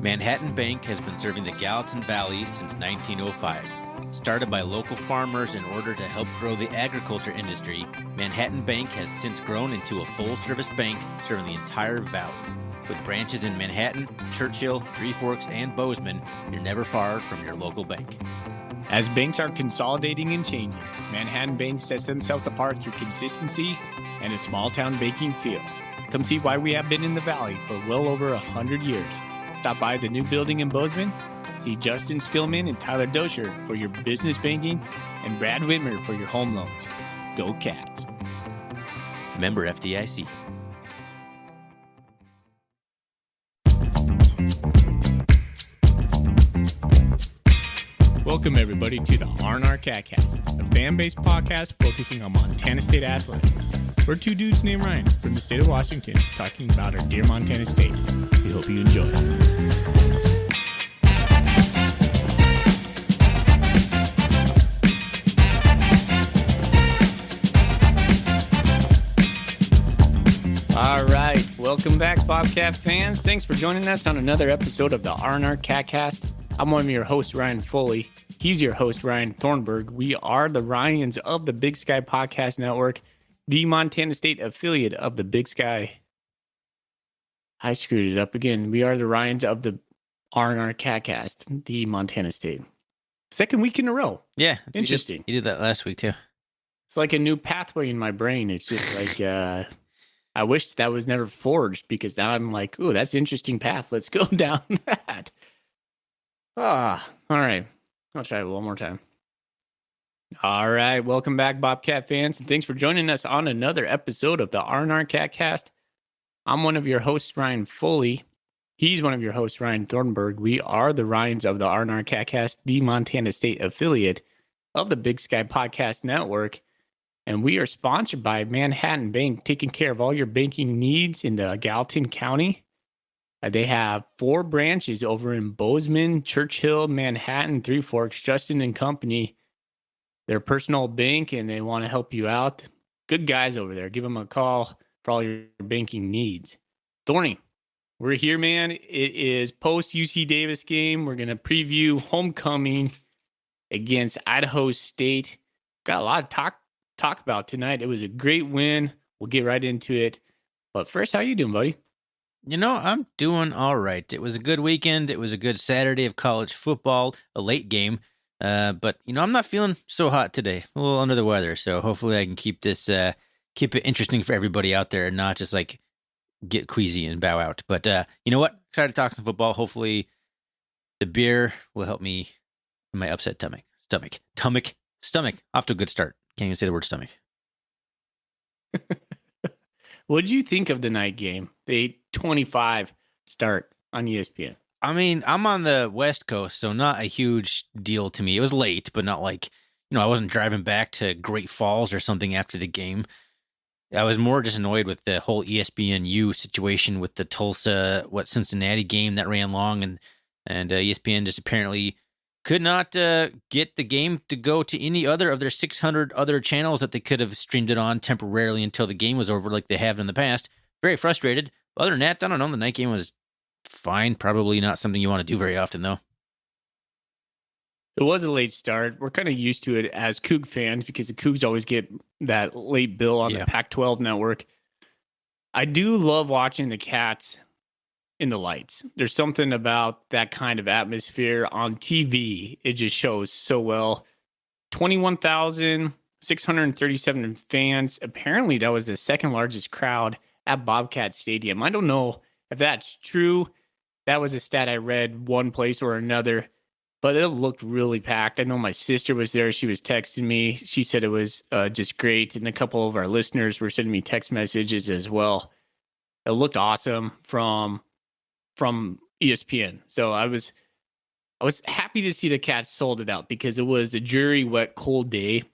Manhattan Bank has been serving the Gallatin Valley since 1905. Started by local farmers in order to help grow the agriculture industry, Manhattan Bank has since grown into a full-service bank serving the entire valley. With branches in Manhattan, Churchill, Three Forks, and Bozeman, you're never far from your local bank. As banks are consolidating and changing, Manhattan Bank sets themselves apart through consistency and a small-town banking feel. Come see why we have been in the valley for well over 100 years. Stop by the new building in Bozeman, see Justin Skillman and Tyler Dozier for your business banking, and Brad Whitmer for your home loans. Go Cats. Member FDIC. Welcome, everybody, to the R&R Catcast, a fan-based podcast focusing on Montana State athletics. We're two dudes named Ryan from the state of Washington talking about our dear Montana State. We hope you enjoy. All right, welcome back, Bobcat fans. Thanks for joining us on another episode of the R&R Catcast. I'm one of your hosts, Ryan Foley. He's your host, Ryan Thornburg. We are the Ryans of the Big Sky Podcast Network, the Montana State affiliate of the Big Sky. I screwed it up again. We are the Ryans of the R&R Catcast, the Montana State. Second week in a row. Yeah. Interesting. You did that last week, too. It's like a new pathway in my brain. It's just like, I wish that was never forged because now I'm like, ooh, that's an interesting path. Let's go down that. All right. I'll try it one more time. All right. Welcome back, Bobcat fans. And thanks for joining us on another episode of the R&R Catcast. I'm one of your hosts, Ryan Foley. He's one of your hosts, Ryan Thornburg. We are the Ryans of the R&R Catcast, the Montana State affiliate of the Big Sky Podcast Network. And we are sponsored by Manhattan Bank, taking care of all your banking needs in the Gallatin County. They have 4 branches over in Bozeman, Churchill, Manhattan, Three Forks, Justin and Company. They're a personal bank and they want to help you out. Good guys over there. Give them a call for all your banking needs. Thorny, we're here, man. It is post UC Davis game. We're going to preview homecoming against Idaho State. Got a lot of talk about tonight. It was a great win. We'll get right into it. But first, how you doing, buddy? You know, I'm doing all right. It was a good weekend. It was a good Saturday of college football, a late game. But, you know, I'm not feeling so hot today. A little under the weather. So hopefully I can keep it interesting for everybody out there and not just like get queasy and bow out. But you know what? Excited to talk some football. Hopefully the beer will help me in my upset stomach. Off to a good start. Can't even say the word stomach. What did you think of the night game? The 8:25 start on ESPN. I mean, I'm on the West Coast, so not a huge deal to me. It was late, but not like, you know, I wasn't driving back to Great Falls or something after the game. I was more just annoyed with the whole ESPNU situation with the Tulsa, Cincinnati game that ran long, and ESPN just apparently could not get the game to go to any other of their 600 other channels that they could have streamed it on temporarily until the game was over like they have in the past. Very frustrated. Other than that, I don't know. The night game was fine. Probably not something you want to do very often, though. It was a late start. We're kind of used to it as Coug fans because the Cougs always get that late bill on the Pac-12 network. I do love watching the Cats in the lights. There's something about that kind of atmosphere on TV. It just shows so well. 21,637 fans. Apparently, that was the second largest crowd at Bobcat Stadium. I don't know if that's true. That was a stat I read one place or another, but it looked really packed. I know my sister was there. She was texting me. She said it was just great. And a couple of our listeners were sending me text messages as well. It looked awesome from ESPN. So I was happy to see the Cats sold it out because it was a dreary, wet, cold day.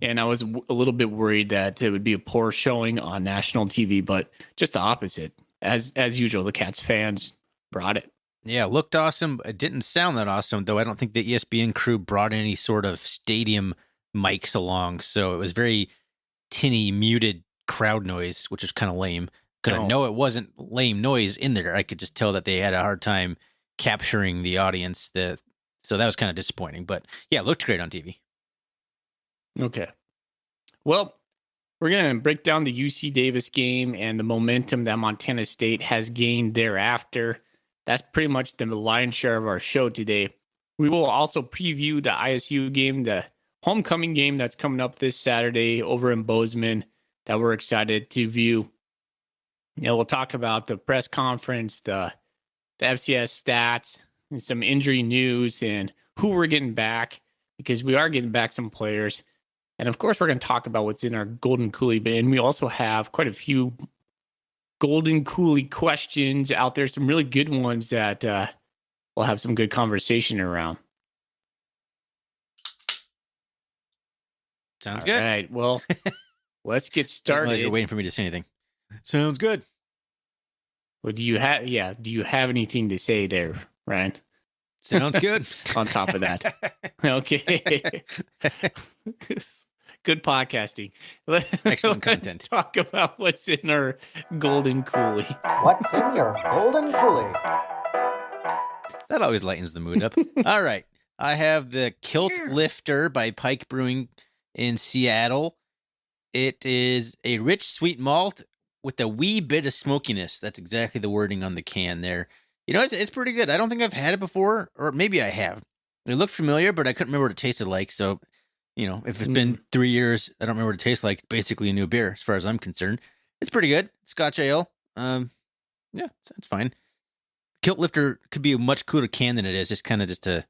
And I was a little bit worried that it would be a poor showing on national TV, but just the opposite. As usual, the Cats fans brought it. Yeah, looked awesome. It didn't sound that awesome, though. I don't think the ESPN crew brought any sort of stadium mics along. So it was very tinny, muted crowd noise, which was kind of lame. Because I know it wasn't lame noise in there. I could just tell that they had a hard time capturing the audience. So that was kind of disappointing. But yeah, it looked great on TV. Okay. Well, we're going to break down the UC Davis game and the momentum that Montana State has gained thereafter. That's pretty much the lion's share of our show today. We will also preview the ISU game, the homecoming game that's coming up this Saturday over in Bozeman that we're excited to view. We'll talk about the press conference, the FCS stats, and some injury news and who we're getting back, because we are getting back some players. And of course, we're going to talk about what's in our Golden Coolie bin. We also have quite a few Golden Coolie questions out there, some really good ones that we'll have some good conversation around. Sounds good. All right. Well, let's get started. You're waiting for me to say anything. Sounds good. Well, do you have anything to say there, Ryan? Sounds good. On top of that. Okay. Good podcasting. Excellent content. Let's talk about what's in our Golden Coolie. What's in your Golden Coolie? That always lightens the mood up. All right. I have the Kilt Lifter by Pike Brewing in Seattle. It is a rich, sweet malt with a wee bit of smokiness. That's exactly the wording on the can there. You know, it's pretty good. I don't think I've had it before, or maybe I have. It looked familiar, but I couldn't remember what it tasted like. So, you know, if it's been 3 years, I don't remember what it tastes like. It's basically a new beer, as far as I'm concerned. It's pretty good. Scotch ale. Yeah, it's fine. Kilt Lifter could be a much cooler can than it is. Just kind of I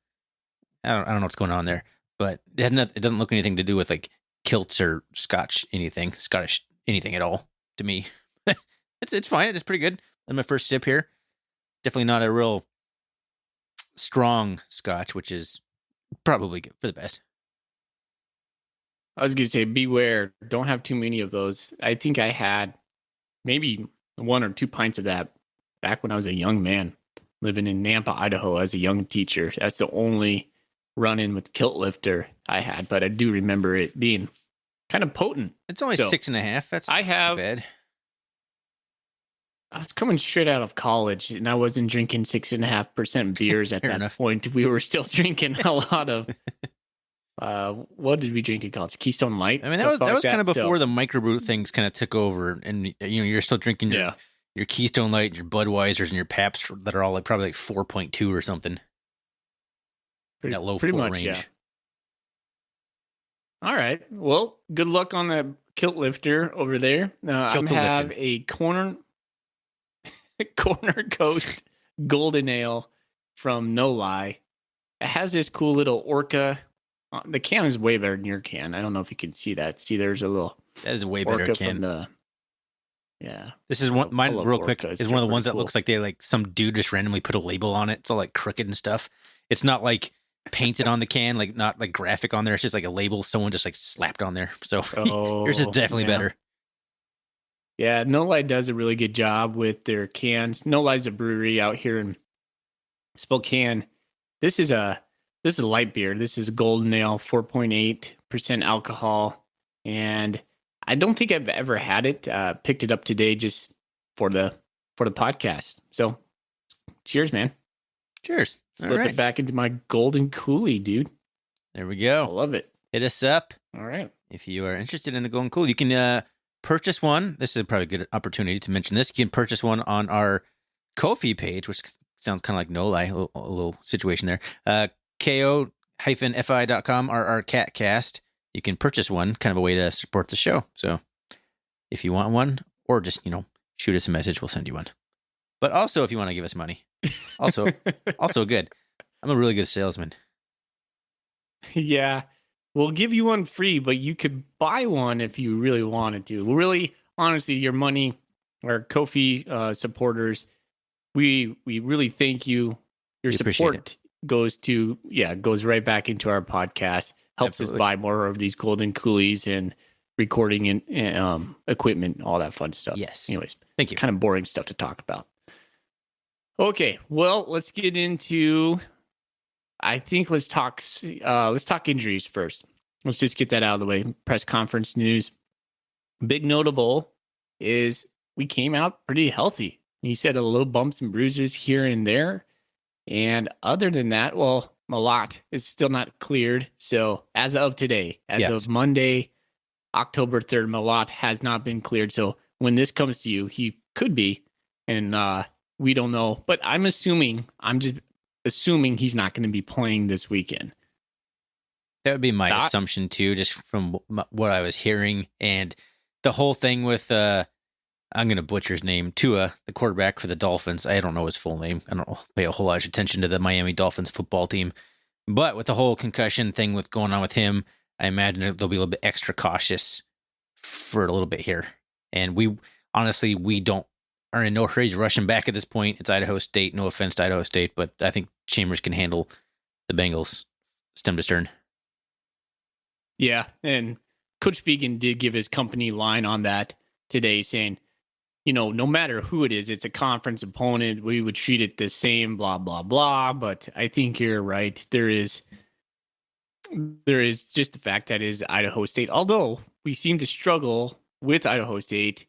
don't know what's going on there, but it doesn't look anything to do with like kilts or Scottish anything at all to me. It's fine. It's pretty good. That's my first sip here. Definitely not a real strong Scotch, which is probably good for the best. I was going to say, beware. Don't have too many of those. I think I had maybe 1 or 2 pints of that back when I was a young man living in Nampa, Idaho as a young teacher. That's the only run-in with Kilt Lifter I had, but I do remember it being kind of potent. It's only 6.5. That's not bad. I was coming straight out of college, and I wasn't drinking 6.5% beers at that point. We were still drinking a lot of. What did we drink in college? Keystone Light. I mean, that was kind of before the microbrew things kind of took over, and you know, you're still drinking your Keystone Light, your Budweisers, and your Pabst that are all like probably like 4.2 or something. That low pretty floor much, range. Yeah. All right. Well, good luck on the Kilt Lifter over there. I have a corner Coast Golden Ale from No Lie. It has this cool little orca. The can is way better than your can. I don't know if you can see that. See, there's a little. That is a way better can. This is one. Mine, real quick, is one of the ones that looks like some dude just randomly put a label on it. It's all like crooked and stuff. It's not like painted on the can, like not like graphic on there. It's just like a label someone just like slapped on there. So yours is definitely better. Yeah, No Lie does a really good job with their cans. No Lie's a brewery out here in Spokane. This is a light beer. This is a Golden Ale, 4.8% alcohol, and I don't think I've ever had it. Picked it up today just for the podcast. So, cheers, man. Cheers. Slip it back into my Golden Coolie, dude. There we go. I love it. Hit us up. All right. If you are interested in the Golden Coolie, you can purchase one. This is probably a good opportunity to mention this. You can purchase one on our Ko-fi page, which sounds kind of like No Lie, a little situation there. ko-fi.com, our catcast. You can purchase one, kind of a way to support the show. So if you want one, or just, shoot us a message, we'll send you one. But also, if you want to give us money, also good. I'm a really good salesman. Yeah. We'll give you one free, but you could buy one if you really wanted to. Really, honestly, your money, our Ko-fi supporters, we really thank you. Your support goes right back into our podcast. Helps us buy more of these Golden Coolies and recording and equipment, all that fun stuff. Yes. Anyways, thank you. Kind of boring stuff to talk about. Okay, well, let's get into. I think let's talk injuries first. Let's just get that out of the way. Press conference news. Big notable is we came out pretty healthy. He said a little bumps and bruises here and there. And other than that, well, Malott is still not cleared. So as of today, as of Monday, October 3rd, Malott has not been cleared. So when this comes to you, he could be. And we don't know. But I'm just assuming he's not going to be playing this weekend. That would be my assumption too, just from what I was hearing. And the whole thing with, I'm going to butcher his name, Tua, the quarterback for the Dolphins. I don't know his full name. I don't pay a whole lot of attention to the Miami Dolphins football team. But with the whole concussion thing with going on with him, I imagine they'll be a little bit extra cautious for a little bit here. And we don't are in no hurry to rush him back at this point. It's Idaho State. No offense to Idaho State, but I think Chambers can handle the Bengals stem to stern. Yeah, and Coach Vegan did give his company line on that today, saying, no matter who it is, it's a conference opponent. We would treat it the same, blah, blah, blah. But I think you're right. There is just the fact that it is Idaho State. Although we seem to struggle with Idaho State.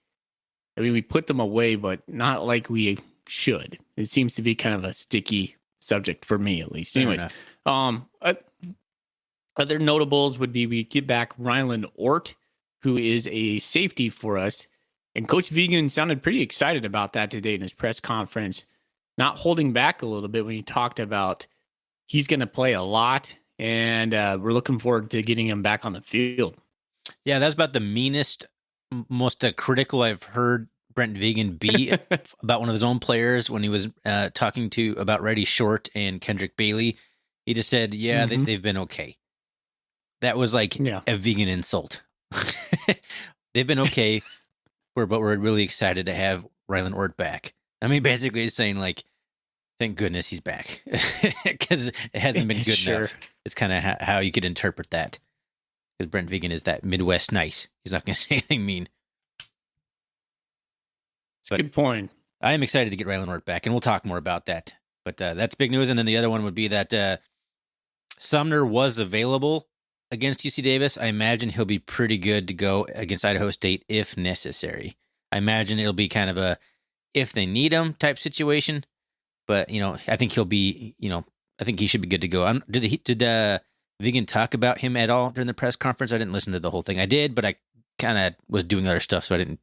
I mean, we put them away, but not like we should. It seems to be kind of a sticky subject for me, at least. Anyways, other notables would be we get back Ryland Ort, who is a safety for us. And Coach Vegan sounded pretty excited about that today in his press conference, not holding back a little bit when he talked about he's going to play a lot, and we're looking forward to getting him back on the field. Yeah, that's about the meanest, most critical I've heard Brent Vegan be about one of his own players when he was talking about Reddy Short and Kendrick Bailey. He just said, they've been okay. That was like a vegan insult. They've been okay, but we're really excited to have Ryland Ort back. I mean, basically he's saying, like, thank goodness he's back because it hasn't been good enough. It's kind of how you could interpret that. Because Brent Vegan is that Midwest nice. He's not going to say anything mean. It's a good point. I am excited to get Ryland Ort back, and we'll talk more about that. But that's big news. And then the other one would be that Sumner was available against UC Davis. I imagine he'll be pretty good to go against Idaho State if necessary. I imagine it'll be kind of a if they need him type situation. But, I think he'll be, I think he should be good to go. Did Vegan talk about him at all during the press conference? I didn't listen to the whole thing. I did, but I kind of was doing other stuff, so I didn't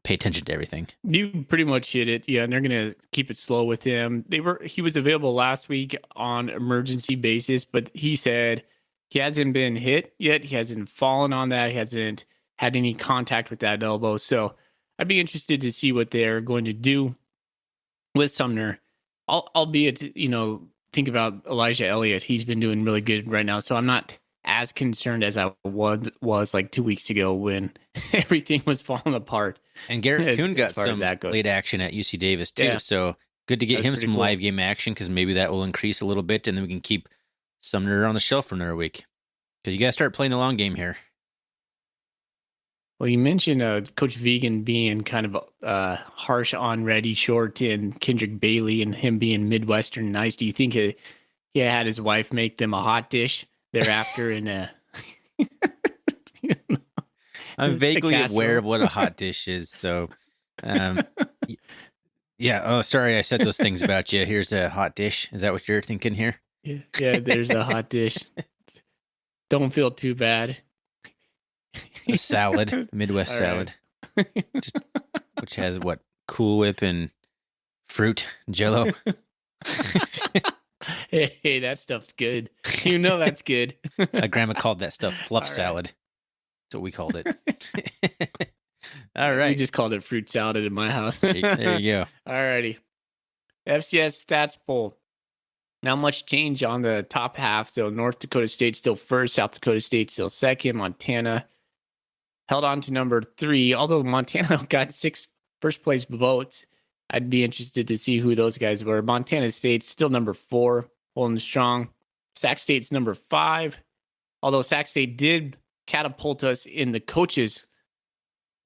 pay attention to everything. You pretty much hit it. Yeah, and they're going to keep it slow with him. He was available last week on emergency basis, but he said he hasn't been hit yet. He hasn't fallen on that. He hasn't had any contact with that elbow. So I'd be interested to see what they're going to do with Sumner. Albeit, think about Elijah Elliott. He's been doing really good right now. So I'm not as concerned as I was like 2 weeks ago when everything was falling apart. And Garrett Kuhn got some late action at UC Davis too. Yeah. So good to get him some live game action because maybe that will increase a little bit and then we can keep Sumner on the shelf for another week. Because you got to start playing the long game here. Well, you mentioned Coach Vegan being kind of harsh on Reddy Short and Kendrick Bailey and him being Midwestern nice. Do you think he had his wife make them a hot dish thereafter? I'm vaguely aware of what a hot dish is. So, yeah. Oh, sorry. I said those things about you. Here's a hot dish. Is that what you're thinking here? Yeah, there's a hot dish. Don't feel too bad. A salad, Midwest salad, which has what? Cool Whip and fruit, Jell-O. Hey, that stuff's good. That's good. My grandma called that stuff fluff salad. That's what we called it. All right. We just called it fruit salad in my house. There you go. All righty. FCS stats poll. Not much change on the top half. So North Dakota State still first, South Dakota State still second, Montana held on to number 3. Although Montana got 6 first place votes, I'd be interested to see who those guys were. Montana State's still number 4, holding strong. Sac State's number 5. Although Sac State did catapult us in the coaches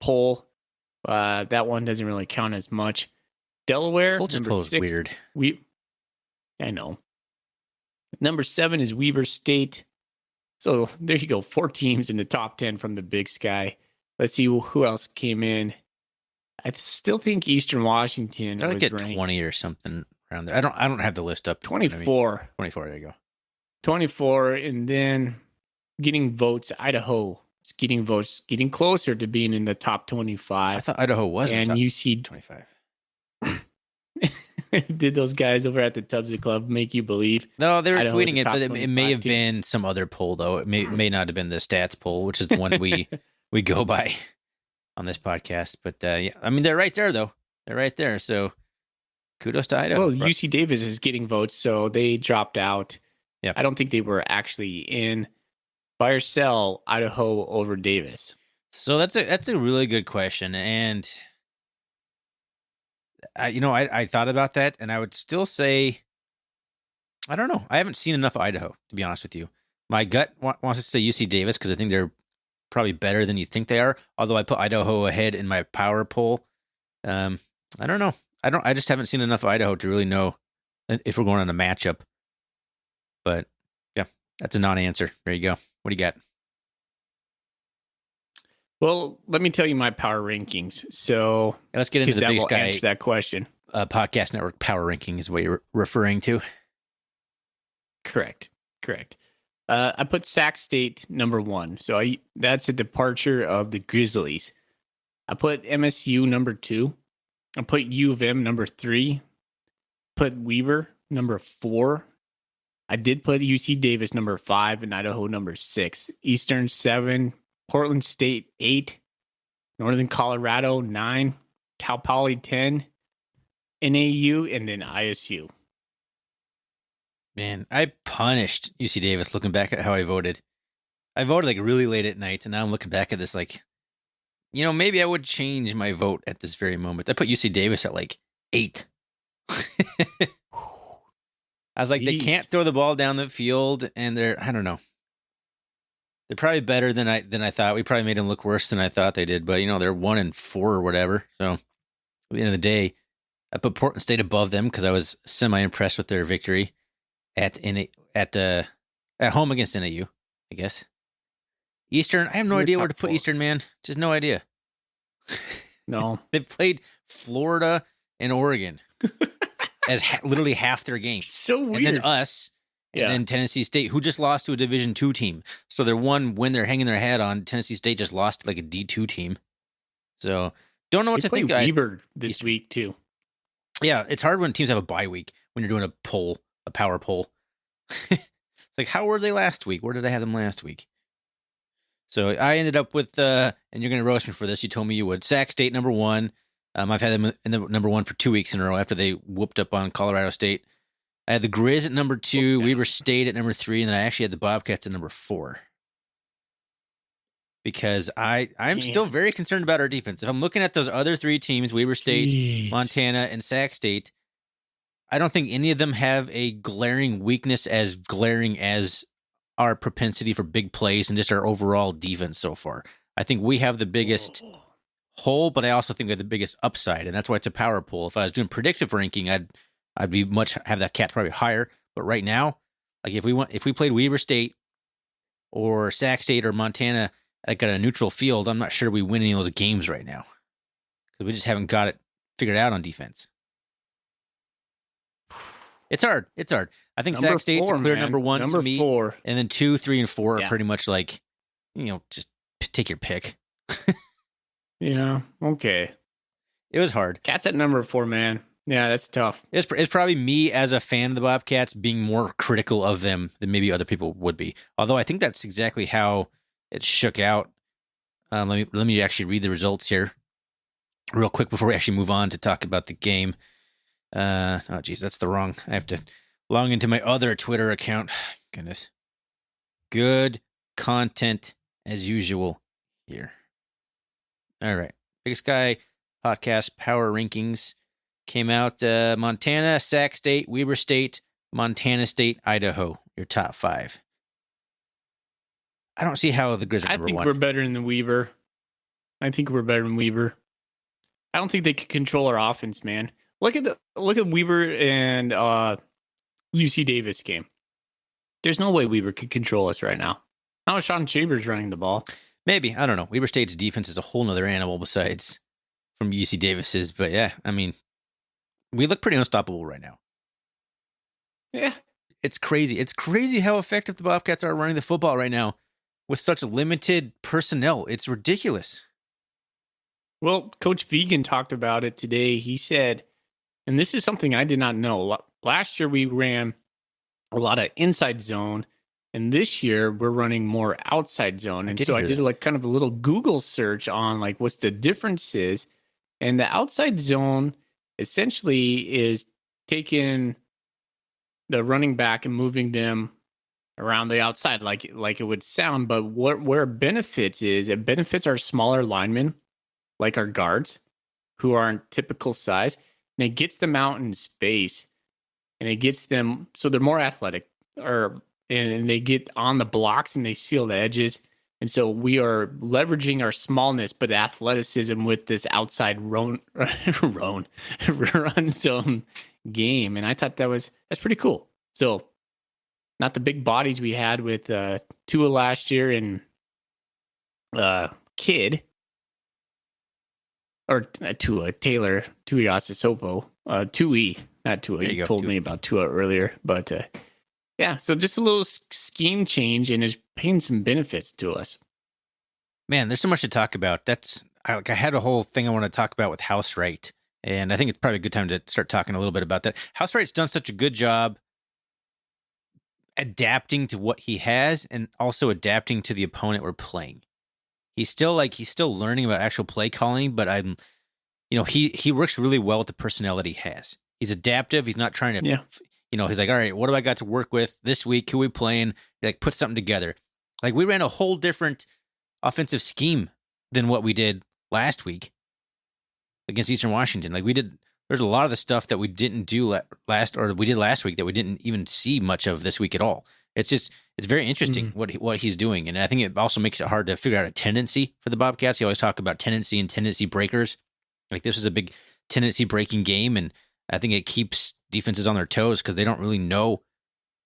poll, that one doesn't really count as much. Delaware, coaches number poll 6. Is weird. I know. Number 7 is Weber State. So there you go. 4 teams in the top 10 from the Big Sky. Let's see who else came in. I still think Eastern Washington They're like was at ranked 20 or something around there. I don't have the list up. 24. 24. There you go. 24, and then getting votes. Idaho is getting votes, getting closer to being in the top 25. I thought Idaho was in and the top UC 25. Did those guys over at the Tubbsy Club make you believe? No, they were Idaho was tweeting a it, top but it may have 25 team. been some other poll though. It may not have been the stats poll, which is the one we go by on this podcast. But yeah, I mean they're right there though. They're right there. So kudos to Idaho. Well, UC Davis is getting votes, so they dropped out. Yeah, I don't think they were actually in. Buy or sell Idaho over Davis. So that's a really good question, and I thought about that, and I would still say I don't know. I haven't seen enough of Idaho to be honest with you. My gut wants to say UC Davis because I think they're probably better than you think they are. Although I put Idaho ahead in my power poll. I don't know. I just haven't seen enough of Idaho to really know if we're going on a matchup. But yeah, that's a non-answer. There you go. What do you got? Well, let me tell you my power rankings. So Let's get into the that biggest will guy. answer that question. Podcast Network power ranking is what you're referring to. Correct. I put Sac State number 1. So that's a departure of the Grizzlies. I put MSU number 2. I put U of M number 3. Put Weber number 4. I did put UC Davis number 5 and Idaho number 6. Eastern 7. Portland State 8. Northern Colorado 9. Cal Poly 10. NAU and then ISU. Man, I punished UC Davis looking back at how I voted. I voted like really late at night, and now I'm looking back at this like, maybe I would change my vote at this very moment. I put UC Davis at like 8. I was like, Jeez. They can't throw the ball down the field, and I don't know. They're probably better than I thought. We probably made them look worse than I thought they did, but they're 1-4 or whatever. So at the end of the day, I put Portland State above them because I was semi-impressed with their victory at home against NAU, I guess. Eastern, I have no idea where to put Eastern, man. Just no idea. No. They played Florida and Oregon as literally half their games. So weird. And then us, and then Tennessee State, who just lost to a Division II team. So they're when they're hanging their hat on. Tennessee State just lost to like a D2 team. So don't know what to think, guys. Weber this week too. Yeah, it's hard when teams have a bye week when you're doing a power poll. It's like, how were they last week? Where did I have them last week? So I ended up with, and you're going to roast me for this. You told me you would. Sac State number 1. I've had them in the number 1 for 2 weeks in a row after they whooped up on Colorado State. I had the Grizz at number 2, Weber State at number 3, and then I actually had the Bobcats at number 4. Because I'm still very concerned about our defense. If I'm looking at those other 3 teams, Weber State, Montana, and Sac State, I don't think any of them have a glaring weakness as glaring as our propensity for big plays and just our overall defense so far. I think we have the biggest hole, but I also think we have the biggest upside, and that's why it's a power poll. If I was doing predictive ranking, I'd be have that cat probably higher. But right now, like if we played Weber State or Sac State or Montana like at a neutral field, I'm not sure we win any of those games right now because we just haven't got it figured out on defense. It's hard. I think Sac State's a clear number 1 to me. 4. And then 2, 3, and 4 are pretty much like, just take your pick. Yeah. Okay. It was hard. Cat's at number 4, man. Yeah, that's tough. It's probably me as a fan of the Bobcats being more critical of them than maybe other people would be. Although I think that's exactly how it shook out. Let me actually read the results here real quick before we actually move on to talk about the game. Oh, geez, that's the wrong. I have to log into my other Twitter account. Goodness. Good content as usual here. All right. Biggest Guy podcast power rankings came out. Montana, Sac State, Weber State, Montana State, Idaho. Your top 5. I don't see how the Grizz are number 1. I think we're better than the Weber. I don't think they can control our offense, man. Look at Weber and UC Davis game. There's no way Weber could control us right now. How is Sean Chambers running the ball? Maybe. I don't know. Weber State's defense is a whole nother animal besides from UC Davis's. But yeah, I mean, we look pretty unstoppable right now. Yeah. It's crazy. It's crazy how effective the Bobcats are running the football right now with such limited personnel. It's ridiculous. Well, Coach Vegan talked about it today. He said, and this is something I did not know. Last year we ran a lot of inside zone, and this year we're running more outside zone. And so I did like kind of a little Google search on like what's the difference is. And the outside zone essentially is taking the running back and moving them around the outside like it would sound. But where it benefits our smaller linemen, like our guards, who aren't typical size, and it gets them out in space, and it gets them so they're more athletic, and they get on the blocks and they seal the edges. And so we are leveraging our smallness but athleticism with this outside run zone game. And I thought that's pretty cool. So not the big bodies we had with Tua last year and Kid, or Tua, Taylor, Tuiasosopo, Tui, not Tua. You told me about Tua earlier, but yeah, so just a little scheme change and is paying some benefits to us. Man, there's so much to talk about. I had a whole thing I want to talk about with House Wright, and I think it's probably a good time to start talking a little bit about that. House Wright's done such a good job adapting to what he has and also adapting to the opponent we're playing. He's still learning about actual play calling, but he works really well with the personnel that he has. He's adaptive. He's not trying to, he's like, all right, what do I got to work with this week? Who are we playing? Like, put something together. Like, we ran a whole different offensive scheme than what we did last week against Eastern Washington. Like, there's a lot of the stuff that we didn't do last week that we didn't even see much of this week at all. It's very interesting what he's doing. And I think it also makes it hard to figure out a tendency for the Bobcats. You always talk about tendency and tendency breakers. Like, this is a big tendency breaking game, and I think it keeps defenses on their toes because they don't really know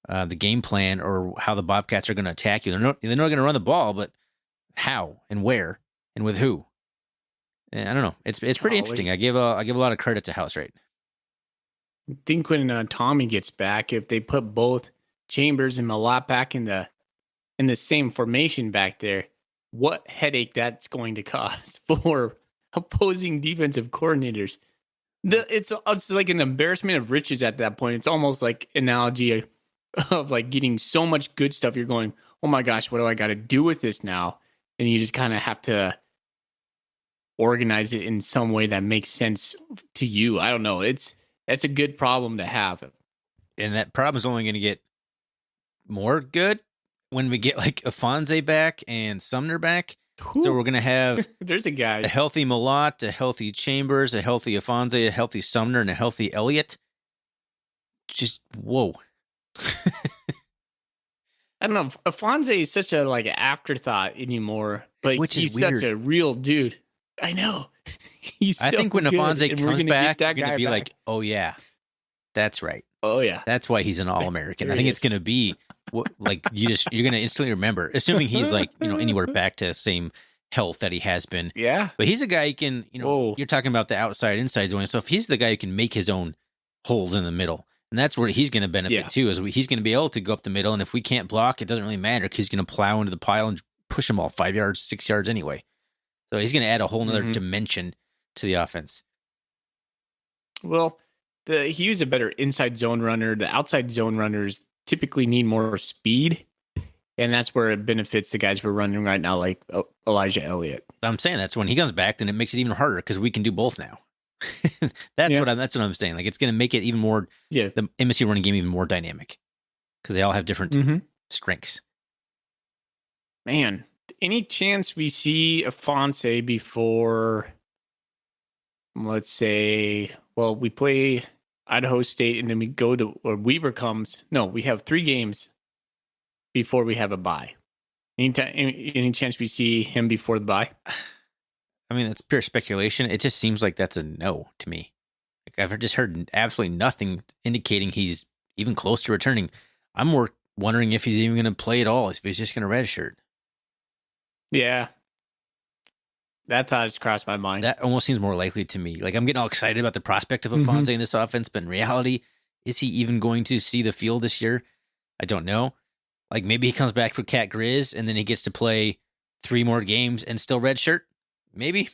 the game plan or how the Bobcats are going to attack you. They're not going to run the ball, but how and where and with who? And I don't know. It's pretty interesting. I give a lot of credit to House Wright. I think when Tommy gets back, if they put both Chambers and Malott back in the same formation back there, what headache that's going to cause for opposing defensive coordinators. It's like an embarrassment of riches at that point. It's almost like analogy of like getting so much good stuff. You're going, oh my gosh, what do I got to do with this now? And you just kind of have to organize it in some way that makes sense to you. I don't know. That's a good problem to have. And that problem is only going to get more good when we get like Afonso back and Sumner back. Ooh. So we're going to have there's a guy, a healthy Malott, a healthy Chambers, a healthy Afonso, a healthy Sumner, and a healthy Elliott. Just whoa. I don't know. Afonso is such a like afterthought anymore, but he's such a real dude. I know. I think when Afonso comes back, you're going to be like, oh yeah, that's right. Oh yeah, that's why he's an All-American. I think it's going to be like you're going to instantly remember, assuming he's like anywhere back to the same health that he has been. Yeah, but he's a guy who can you're talking about the outside inside zone stuff. He's the guy who can make his own holes in the middle, and that's where he's going to benefit too. Is he's going to be able to go up the middle, and if we can't block, it doesn't really matter because he's going to plow into the pile and push them all 5 yards, 6 yards anyway. So he's going to add a whole nother dimension to the offense. Well, he was a better inside zone runner. The outside zone runners typically need more speed, and that's where it benefits the guys we're running right now, like Elijah Elliott. I'm saying that's when he comes back, then it makes it even harder because we can do both now. That's what I'm saying. Like, it's going to make it even more the MSU running game even more dynamic because they all have different strengths. Man, any chance we see Afonso before? Let's say, well, we play Idaho State, and then we go to, or Weber comes. No, we have 3 games before we have a bye. Any chance we see him before the bye? I mean, it's pure speculation. It just seems like that's a no to me. Like, I've just heard absolutely nothing indicating he's even close to returning. I'm more wondering if he's even going to play at all, if he's just going to redshirt. Yeah. That thought has crossed my mind. That almost seems more likely to me. Like, I'm getting all excited about the prospect of Afonso in this offense, but in reality, Is he even going to see the field this year? I don't know. Like maybe he comes back for Cat Grizz and then he gets to play 3 more games and still redshirt. Maybe.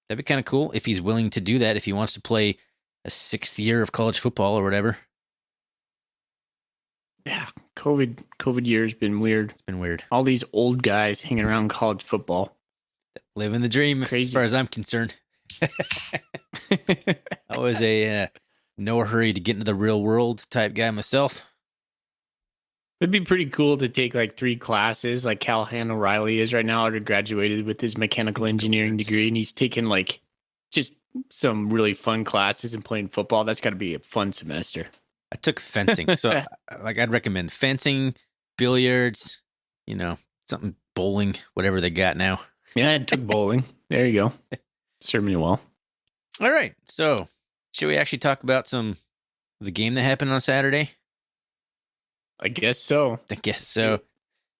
That'd be kind of cool if he's willing to do that, if he wants to play a 6th year of college football or whatever. Yeah, COVID year's been weird. It's been weird. All these old guys hanging around college football. Living the dream, crazy. As far as I'm concerned. I was a no hurry to get into the real world type guy myself. It'd be pretty cool to take like 3 classes like Callahan O'Reilly is right now. Already graduated with his mechanical engineering degree, and he's taking like just some really fun classes and playing football. That's got to be a fun semester. I took fencing. So like I'd recommend fencing, billiards, something bowling, whatever they got now. Yeah, I took bowling. There you go. Served me well. All right. So should we actually talk about some of the game that happened on Saturday? I guess so. I guess so.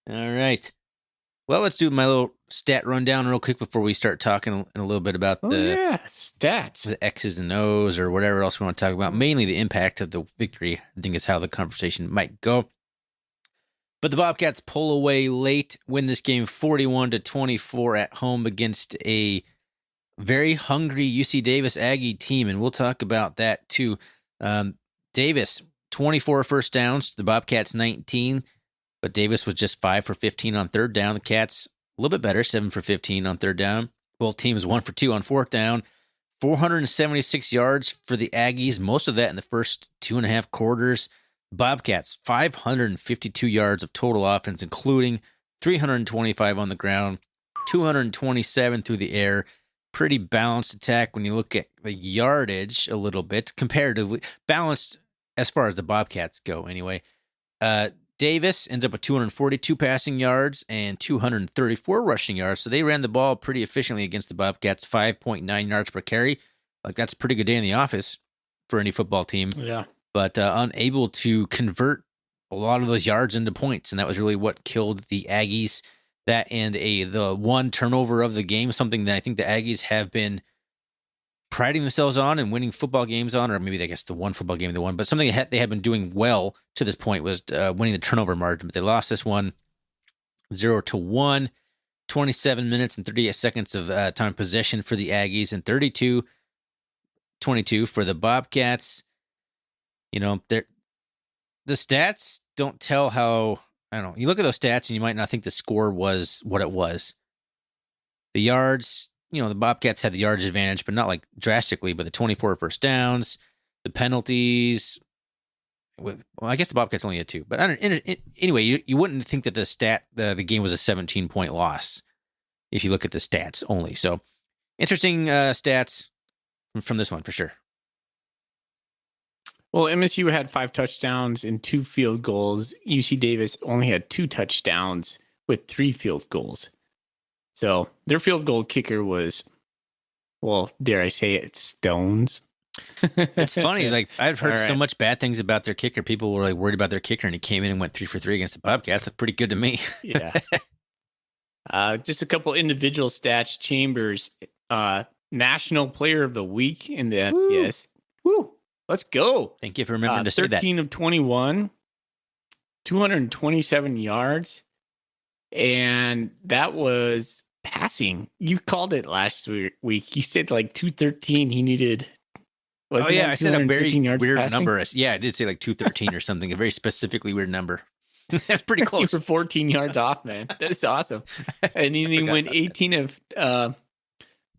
All right. Well, let's do my little stat rundown real quick before we start talking a little bit about stats. The X's and O's or whatever else we want to talk about. Mainly the impact of the victory, I think is how the conversation might go. But the Bobcats pull away late, win this game 41-24 at home against a very hungry UC Davis Aggie team, and we'll talk about that too. Davis, 24 first downs, the Bobcats 19, but Davis was just 5 for 15 on third down. The Cats a little bit better, 7 for 15 on third down. Both teams 1 for 2 on fourth down. 476 yards for the Aggies, most of that in the first 2.5 quarters. Bobcats, 552 yards of total offense, including 325 on the ground, 227 through the air. Pretty balanced attack when you look at the yardage a little bit, comparatively balanced as far as the Bobcats go anyway. Davis ends up with 242 passing yards and 234 rushing yards. So they ran the ball pretty efficiently against the Bobcats, 5.9 yards per carry. Like that's a pretty good day in the office for any football team. Yeah. But unable to convert a lot of those yards into points. And that was really what killed the Aggies. That and the one turnover of the game, something that I think the Aggies have been priding themselves on and winning football games on, or maybe I guess the one football game they won, but something they had been doing well to this point was winning the turnover margin, but they lost this one 0-1, 27 minutes and 38 seconds of time possession for the Aggies and 32-22 for the Bobcats. The stats don't tell how, I don't know, you look at those stats and you might not think the score was what it was. The yards, the Bobcats had the yardage advantage, but not like drastically, but the 24 first downs, the penalties I guess the Bobcats only had 2, but anyway, you wouldn't think that the game was a 17-point loss if you look at the stats only. So interesting stats from this one for sure. Well, MSU had 5 touchdowns and 2 field goals. UC Davis only had 2 touchdowns with 3 field goals. So their field goal kicker was, well, dare I say it, Stones. It's funny. Like I've heard All right. so much bad things about their kicker. People were like worried about their kicker, and he came in and went 3 for 3 against the Bobcats. Looked pretty good to me. Yeah. Just a couple individual stats. Chambers, National Player of the Week in the FCS. Woo! Let's go. Thank you for remembering to say that. 13 of 21, 227 yards. And that was passing. You called it last week. You said like 213 he needed. Oh, yeah. I said a very weird passing? number. Yeah, I did say like 213 or something. A very specifically weird number. That's pretty close. You were 14 yards off, man. That's awesome. And he went 18 of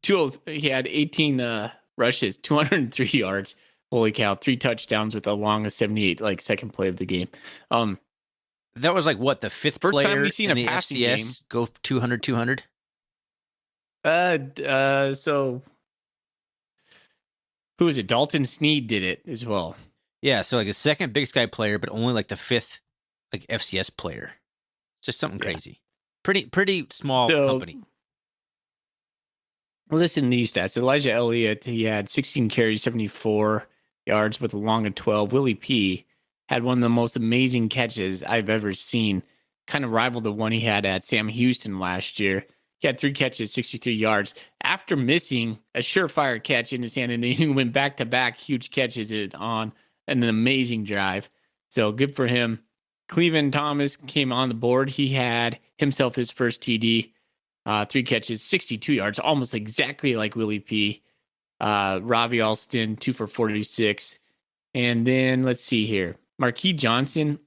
2. He had 18 rushes, 203 yards. Holy cow! 3 touchdowns with a long of 78, like second play of the game. That was like what, the 5th First player time we've seen in a the passing FCS go 200. So who is it? Dalton Sneed did it as well. Yeah, so like the second Big Sky player, but only like the 5th like FCS player. It's just something crazy. Pretty small company. Listen to these stats. Elijah Elliott, he had 16 carries, 74 yards with a long of 12. Willie P had one of the most amazing catches I've ever seen. Kind of rivaled the one he had at Sam Houston last year. He had 3 catches, 63 yards. After missing a surefire catch in his hand, and then he went back-to-back huge catches on an amazing drive. So good for him. Cleveland Thomas came on the board. He had himself his first TD, 3 catches, 62 yards, almost exactly like Willie P. Ravi Alston, 2 for 46. And then let's see here. Marquis Johnson.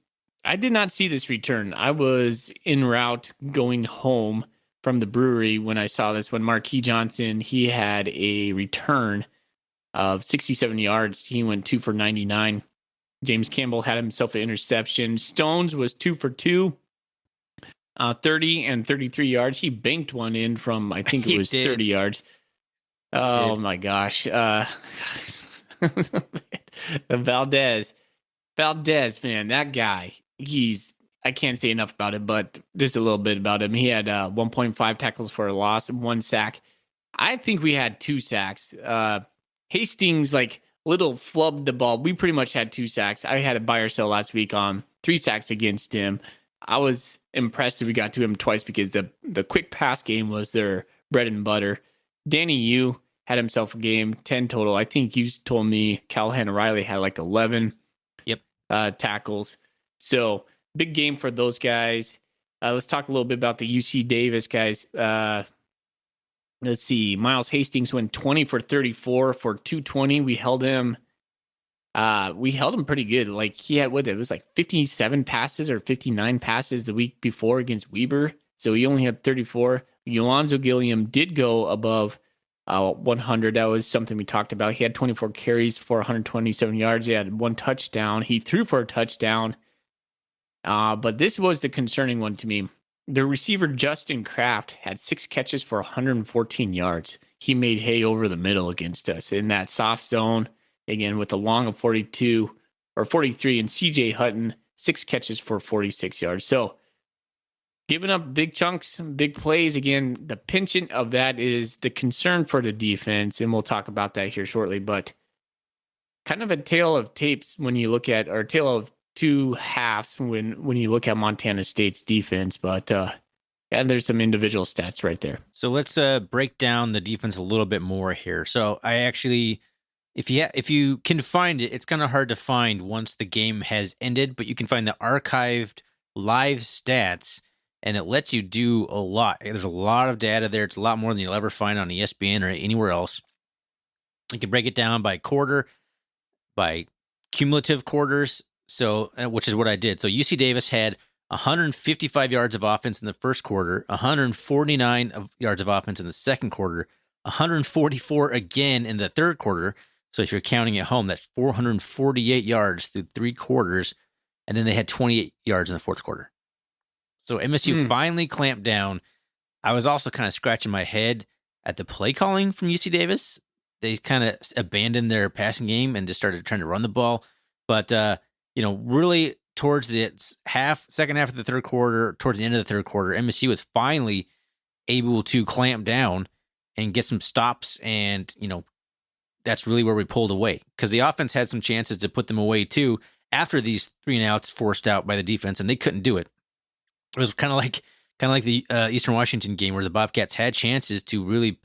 I did not see this return. I was en route going home from the brewery when I saw this. When Marquis Johnson, he had a return of 67 yards. He went 2 for 99. James Campbell had himself an interception. Stones was 2 for 2, 30 and 33 yards. He banked one in from, I think it was 30 yards. Oh my gosh. Valdez, man, that guy, I can't say enough about him, but just a little bit about him. He had 1.5 tackles for a loss and 1 sack. I think we had 2 sacks. Hastings, little flubbed the ball. We pretty much had 2 sacks. I had a buy or sell last week on 3 sacks against him. I was impressed that we got to him twice because the quick pass game was their bread and butter. Danny Yu had himself a game, 10 total. I think you told me Callahan O'Reilly had 11 tackles. So big game for those guys. Let's talk a little bit about the UC Davis guys. Let's see. Miles Hastings went 20 for 34 for 220. We held him pretty good. He had it was 57 passes or 59 passes the week before against Weber. So he only had 34. Yolonzo Gilliam did go above 100. That was something we talked about. He had 24 carries for 127 yards. He had 1 touchdown. He threw for a touchdown. But this was the concerning one to me. The receiver, Justin Kraft, had 6 catches for 114 yards. He made hay over the middle against us in that soft zone. Again, with a long of 42 or 43, and CJ Hutton, 6 catches for 46 yards. So giving up big chunks, big plays. Again, the penchant of that is the concern for the defense, and we'll talk about that here shortly. But kind of a tale of tapes when you look at, or tale of 2 halves when you look at Montana State's defense. But and there's some individual stats right there. So let's break down the defense a little bit more here. So I actually, if you can find it, it's kind of hard to find once the game has ended, but you can find the archived live stats, and it lets you do a lot. There's a lot of data there. It's a lot more than you'll ever find on ESPN or anywhere else. You can break it down by quarter, by cumulative quarters, so which is what I did. So UC Davis had 155 yards of offense in the first quarter, 149 yards of offense in the second quarter, 144 again in the third quarter. So if you're counting at home, that's 448 yards through 3 quarters, and then they had 28 yards in the fourth quarter. So MSU finally clamped down. I was also kind of scratching my head at the play calling from UC Davis. They kind of abandoned their passing game and just started trying to run the ball. But, really towards the second half of the third quarter, towards the end of the third quarter, MSU was finally able to clamp down and get some stops. And, that's really where we pulled away, because the offense had some chances to put them away too after these 3-and-outs forced out by the defense, and they couldn't do it. It was kind of like the Eastern Washington game where the Bobcats had chances to really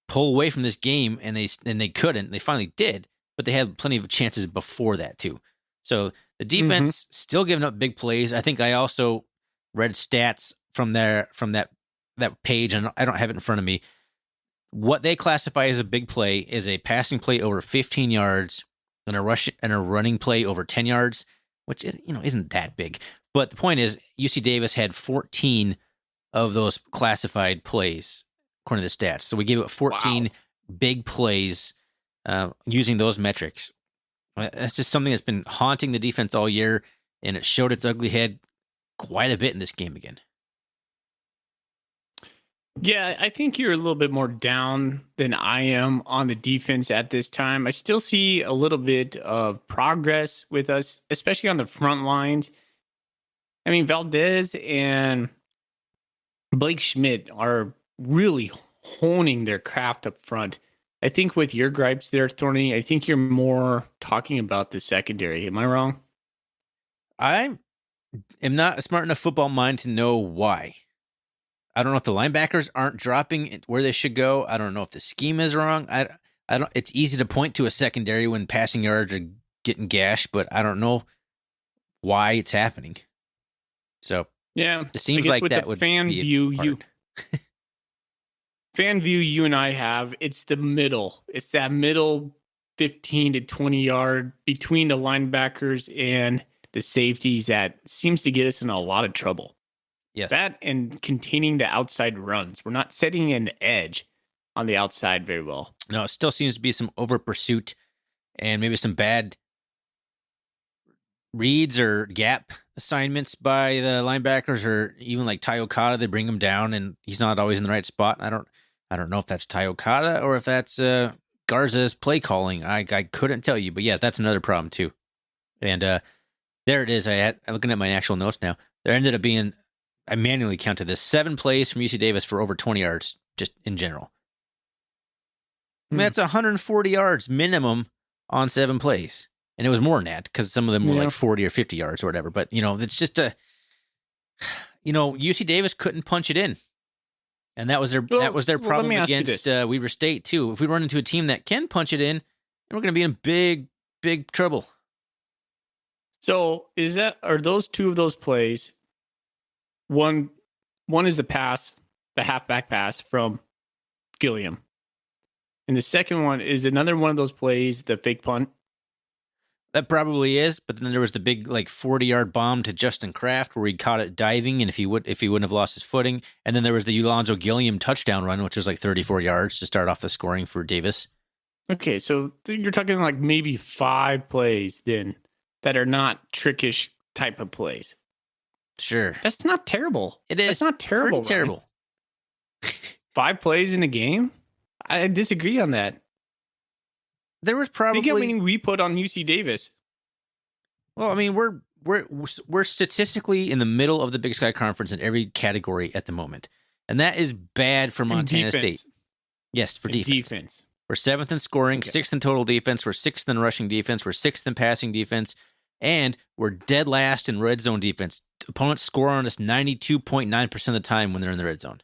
pull away from this game, and they couldn't. They finally did, but they had plenty of chances before that too. So the defense still giving up big plays. I think I also read stats from that page, and I don't have it in front of me. What they classify as a big play is a passing play over 15 yards and a running play over 10 yards, which isn't that big. But the point is, UC Davis had 14 of those classified plays according to the stats. So we gave up 14 big plays using those metrics. That's just something that's been haunting the defense all year, and it showed its ugly head quite a bit in this game again. Yeah, I think you're a little bit more down than I am on the defense at this time. I still see a little bit of progress with us, especially on the front lines. I mean, Valdez and Blake Schmidt are really honing their craft up front. I think with your gripes there, Thorny, I think you're more talking about the secondary. Am I wrong? I am not a smart enough football mind to know why. I don't know if the linebackers aren't dropping where they should go. I don't know if the scheme is wrong. I don't. It's easy to point to a secondary when passing yards are getting gashed, but I don't know why it's happening. So Yeah, it seems like that would fan be view hard. fan view you and I have. It's the middle. It's that middle 15 to 20 yard between the linebackers and the safeties that seems to get us in a lot of trouble. Yes. That and containing the outside runs. We're not setting an edge on the outside very well. No, it still seems to be some over pursuit and maybe some bad reads or gap assignments by the linebackers, or even like Ty Okada. They bring him down and he's not always in the right spot. I don't know if that's Ty Okada or if that's Garza's play calling. I couldn't tell you, but yes, that's another problem too. And there it is. I'm looking at my actual notes now. There ended up being, I manually counted this, 7 plays from UC Davis for over 20 yards just in general. I mean, that's 140 yards minimum on 7 plays. And it was more than that because some of them were like 40 or 50 yards or whatever. But, it's just UC Davis couldn't punch it in. And that was their problem against Weber State, too. If we run into a team that can punch it in, then we're going to be in big, big trouble. So are those 2 of those plays? One is the pass, the halfback pass from Gilliam. And the second one is another one of those plays, the fake punt. That probably is, but then there was the big 40-yard bomb to Justin Kraft where he caught it diving, and if he wouldn't have lost his footing, and then there was the Alonzo Gilliam touchdown run, which was 34 yards to start off the scoring for Davis. Okay, so you're talking maybe 5 plays then that are not trickish type of plays. Sure, that's not terrible. It is. That's not terrible. Pretty terrible. 5 plays in a game? I disagree on that. There was probably. Think how many we put on UC Davis. Well, I mean, we're statistically in the middle of the Big Sky Conference in every category at the moment, and that is bad for Montana State. Yes, for defense. We're 7th in scoring, 6th in total defense. We're 6th in rushing defense. We're 6th in passing defense, and we're dead last in red zone defense. Opponents score on us 92.9% of the time when they're in the red zone.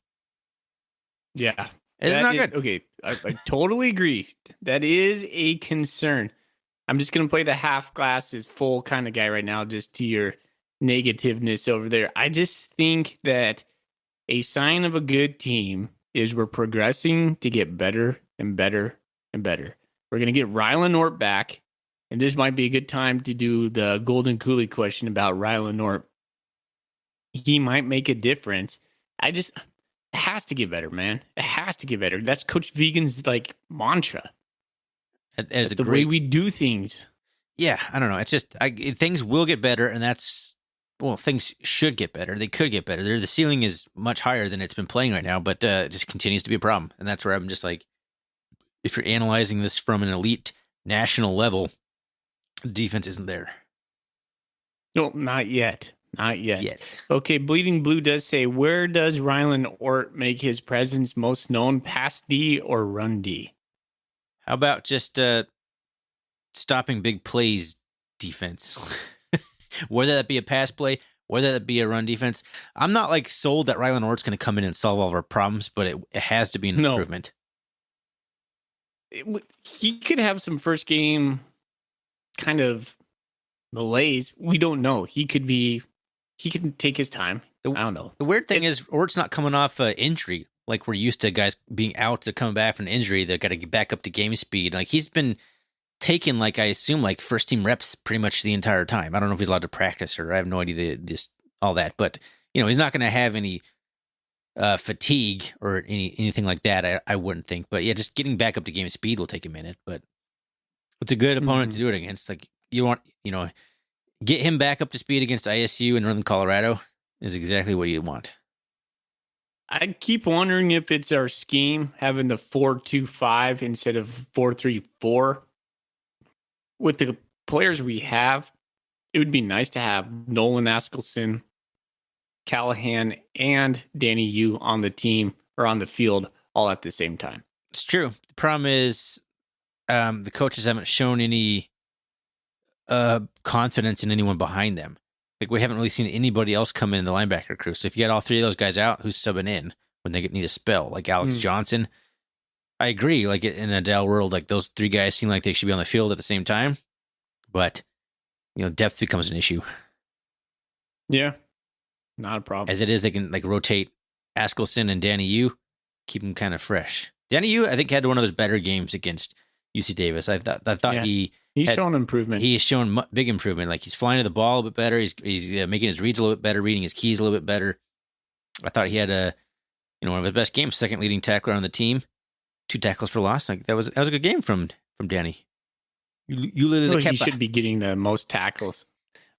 Yeah. It's not good. Okay, I totally agree. That is a concern. I'm just going to play the half glass is full kind of guy right now, just to your negativeness over there. I just think that a sign of a good team is we're progressing to get better and better and better. We're going to get Rylan Orp back, and this might be a good time to do the Golden Coolie question about Rylan Orp. He might make a difference. It has to get better, man. It has to get better. That's Coach Vegan's mantra. That's the way we do things. Yeah, I don't know. It's just things will get better, and things should get better. They could get better. The ceiling is much higher than it's been playing right now, but it just continues to be a problem. And that's where I'm just if you're analyzing this from an elite national level, the defense isn't there. No, not yet. Not yet. Okay, Bleeding Blue does say, where does Rylan Ort make his presence most known, pass D or run D? How about just stopping big plays defense? Whether that be a pass play, whether that be a run defense. I'm not sold that Rylan Ort's going to come in and solve all of our problems, but it has to be an improvement. He could have some first game kind of malaise. We don't know. He can take his time. I don't know. The weird thing is Ort's not coming off injury. We're used to guys being out to come back from an injury. They've got to get back up to game speed. He's been taking, I assume, first team reps pretty much the entire time. I don't know if he's allowed to practice or I have no idea all that. But, he's not going to have any fatigue or anything like that. I wouldn't think. But yeah, just getting back up to game speed will take a minute. But it's a good opponent to do it against. You want, get him back up to speed against ISU and Northern Colorado is exactly what you want. I keep wondering if it's our scheme having the 4-2-5 instead of 4-3-4. With the players we have, it would be nice to have Nolan Askelson, Callahan, and Danny Yu on the team or on the field all at the same time. It's true. The problem is the coaches haven't shown any confidence in anyone behind them. We haven't really seen anybody else come in the linebacker crew. So if you get all 3 of those guys out, who's subbing in when they need a spell? Alex Johnson. I agree. In a Dell world, those 3 guys seem like they should be on the field at the same time. but depth becomes an issue. Yeah, not a problem. As it is, they can like rotate Askelson and Danny Yu, keep them kind of fresh. Danny Yu, I think, had one of his better games against UC Davis. I thought he's shown improvement. He has shown big improvement. Like he's flying to the ball a bit better. He's making his reads a little bit better, reading his keys a little bit better. I thought he had one of his best games, second leading tackler on the team, 2 tackles for loss. Like that was a good game from Danny. You literally he should be getting the most tackles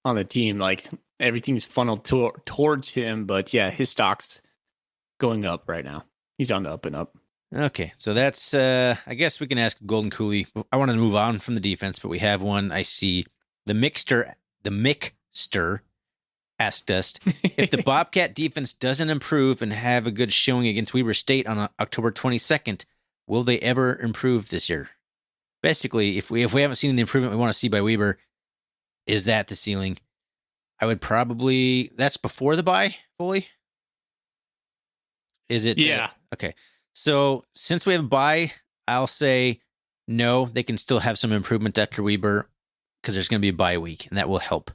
on the team. Like everything's funneled towards him, but yeah, his stock's going up right now. He's on the up and up. Okay, so that's I guess we can ask Golden Coolie. I want to move on from the defense, but we have one. I see the Mixter asked us if the Bobcat defense doesn't improve and have a good showing against Weber State on October 22nd, will they ever improve this year? Basically, if we haven't seen the improvement we want to see by Weber, is that the ceiling? I would probably, that's before the bye fully. Is it? Yeah. Okay. So since we have a bye, I'll say no, they can still have some improvement after Weber because there's going to be a bye week, and that will help.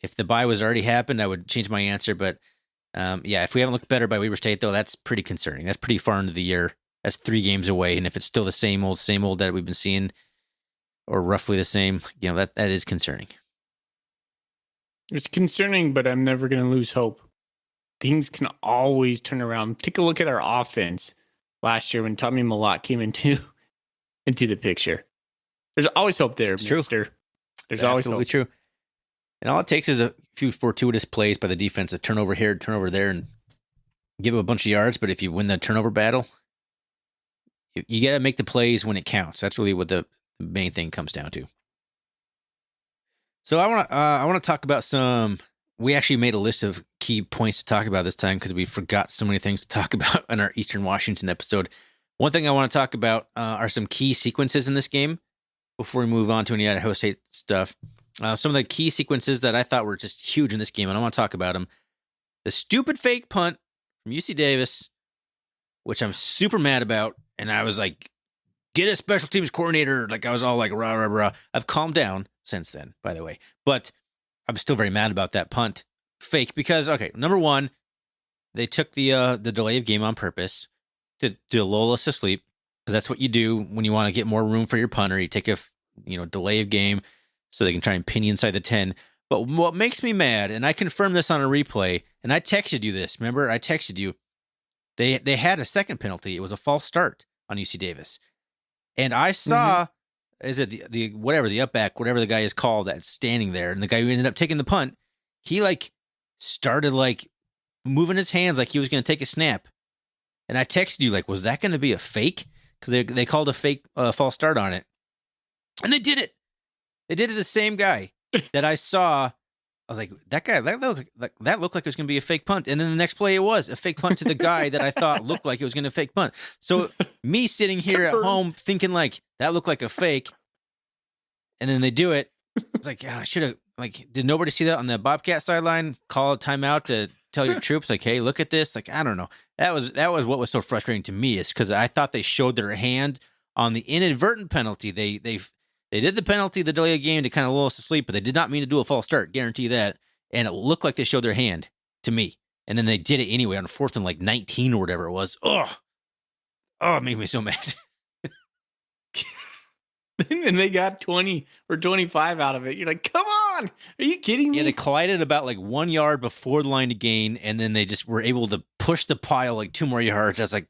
If the bye was already happened, I would change my answer. But if we haven't looked better by Weber State, though, that's pretty concerning. That's pretty far into the year. That's 3 games away. And if it's still the same old that we've been seeing, or roughly the same, that is concerning. It's concerning, but I'm never going to lose hope. Things can always turn around. Take a look at our offense last year when Tommy Malott came into the picture. There's always hope there, it's mister. True. There's always absolutely hope. True. And all it takes is a few fortuitous plays by the defense, a turnover here, turnover there, and give up a bunch of yards. But if you win the turnover battle, you got to make the plays when it counts. That's really what the main thing comes down to. So I want to talk about some. We actually made a list of key points to talk about this time because we forgot so many things to talk about in our Eastern Washington episode. One thing I want to talk about are some key sequences in this game before we move on to any Idaho State stuff. Some of the key sequences that I thought were just huge in this game, and I want to talk about them. The stupid fake punt from UC Davis, which I'm super mad about, and I was like, get a special teams coordinator. Like I was all like, rah, rah, rah. I've calmed down since then, by the way. But I'm still very mad about that punt fake because, okay, number one, they took the delay of game on purpose to lull us to sleep, because that's what you do when you want to get more room for your punter. You take a delay of game so they can try and pin you inside the 10. But what makes me mad, and I confirmed this on a replay, and I texted you this. Remember, I texted you. They had a second penalty. It was a false start on UC Davis. And I saw, is it the upback, whatever the guy is called that's standing there, and the guy who ended up taking the punt, he like started like moving his hands like he was going to take a snap. And I texted you like, was that going to be a fake? Because they called a fake false start on it. And they did it. They did it to the same guy that I saw. I was like, that guy, that looked like it was going to be a fake punt. And then the next play, it was a fake punt to the guy that I thought looked like it was going to fake punt. So me sitting here at home thinking like that looked like a fake. And then they do it. It's like, I should have, like, did nobody see that on the Bobcat sideline? Call a timeout to tell your troops, like, hey, look at this. Like, I don't know. That was what was so frustrating to me, is because I thought they showed their hand on the inadvertent penalty. They did the penalty, the delay of game, to kind of lull us to sleep, but they did not mean to do a false start. Guarantee that. And it looked like they showed their hand to me. And then they did it anyway on 4th and like 19 or whatever it was. Oh, it made me so mad. And they got 20 or 25 out of it. You're like, come on. Are you kidding me? Yeah, they collided about like 1 yard before the line to gain, and then they just were able to push the pile like 2 more yards. I was like,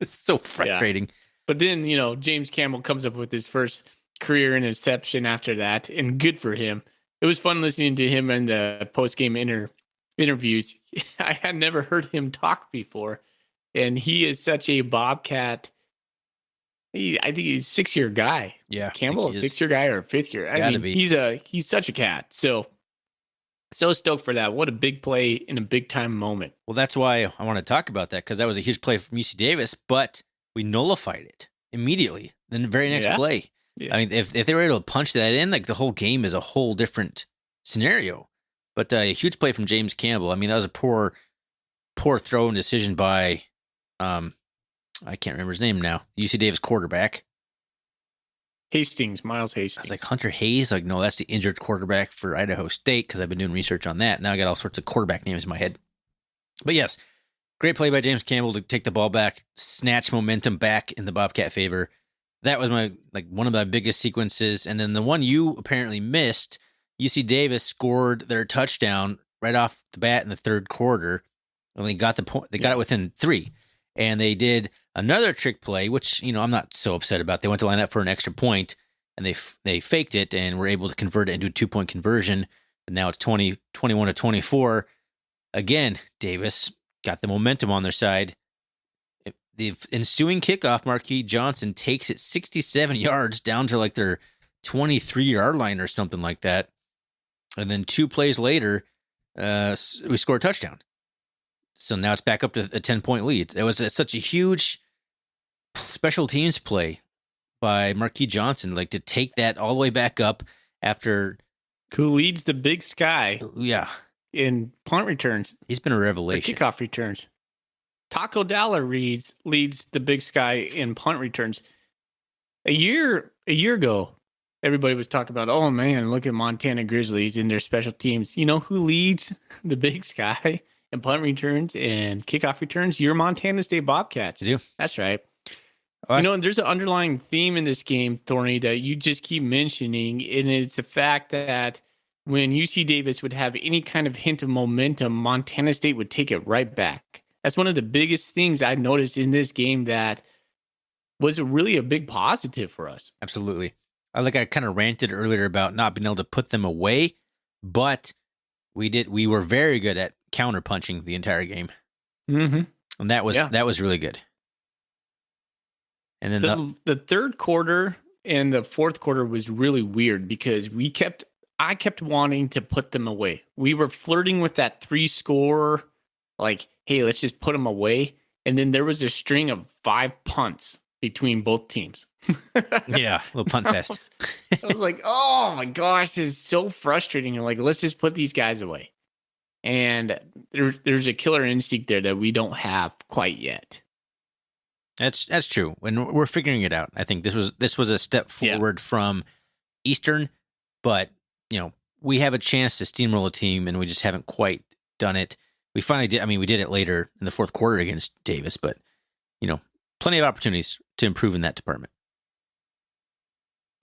it's so frustrating. Yeah. But then, James Campbell comes up with his first career interception after that, and good for him. It was fun listening to him in the post-game interviews. I had never heard him talk before, and he is such a Bobcat. I think he's a 6-year guy. Yeah, Campbell, a 6-year guy or a 5th year. I mean, be. He's such a cat. So stoked for that. What a big play in a big time moment. Well, that's why I want to talk about that, because that was a huge play from UC Davis, but we nullified it immediately. Then the very next play. Yeah. I mean, if they were able to punch that in, like the whole game is a whole different scenario. But a huge play from James Campbell. I mean, that was a poor throw and decision by, I can't remember his name now, UC Davis quarterback. Miles I Hastings. was like, Hunter Hayes? Like, no, that's the injured quarterback for Idaho State because I've been doing research on that. Now I got all sorts of quarterback names in my head. But yes, great play by James Campbell to take the ball back, snatch momentum back in the Bobcat favor. That was one of my biggest sequences. And then the one you apparently missed, UC Davis scored their touchdown right off the bat in the third quarter. And they got the point. They got it within 3. And they did another trick play, which, I'm not so upset about. They went to line up for an extra point, and they faked it and were able to convert it into a 2-point conversion. And now it's 21-24. Again, Davis got the momentum on their side. The ensuing kickoff, Marquis Johnson takes it 67 yards down to like their 23-yard line or something like that. And then 2 plays later, we score a touchdown. So now it's back up to a 10-point lead. It was such a huge special teams play by Marquis Johnson, like to take that all the way back up after. Who leads the Big Sky Yeah. in punt returns. He's been a revelation. Kickoff returns. Taco Dollar leads the Big Sky in punt returns. A year ago, everybody was talking about, oh man, look at Montana Grizzlies in their special teams. You know who leads the Big Sky in punt returns and kickoff returns? Your Montana State Bobcats. You do? That's right. Well, There's an underlying theme in this game, Thorny, that you just keep mentioning, and it's the fact that when UC Davis would have any kind of hint of momentum, Montana State would take it right back. That's one of the biggest things I noticed in this game that was really a big positive for us. Absolutely. I kind of ranted earlier about not being able to put them away, but we were very good at counterpunching the entire game. Mm-hmm. And that was really good. And then the third quarter and the fourth quarter was really weird because I kept wanting to put them away. We were flirting with that 3-score, like, hey, let's just put them away. And then there was a string of 5 punts between both teams. yeah, a little punt fest. I was like, oh my gosh, this is so frustrating. You're like, let's just put these guys away. And there's a killer instinct there that we don't have quite yet. That's true. And we're figuring it out. I think this was a step forward from Eastern, but we have a chance to steamroll a team, and we just haven't quite done it. We finally did. I mean, we did it later in the fourth quarter against Davis, but plenty of opportunities to improve in that department.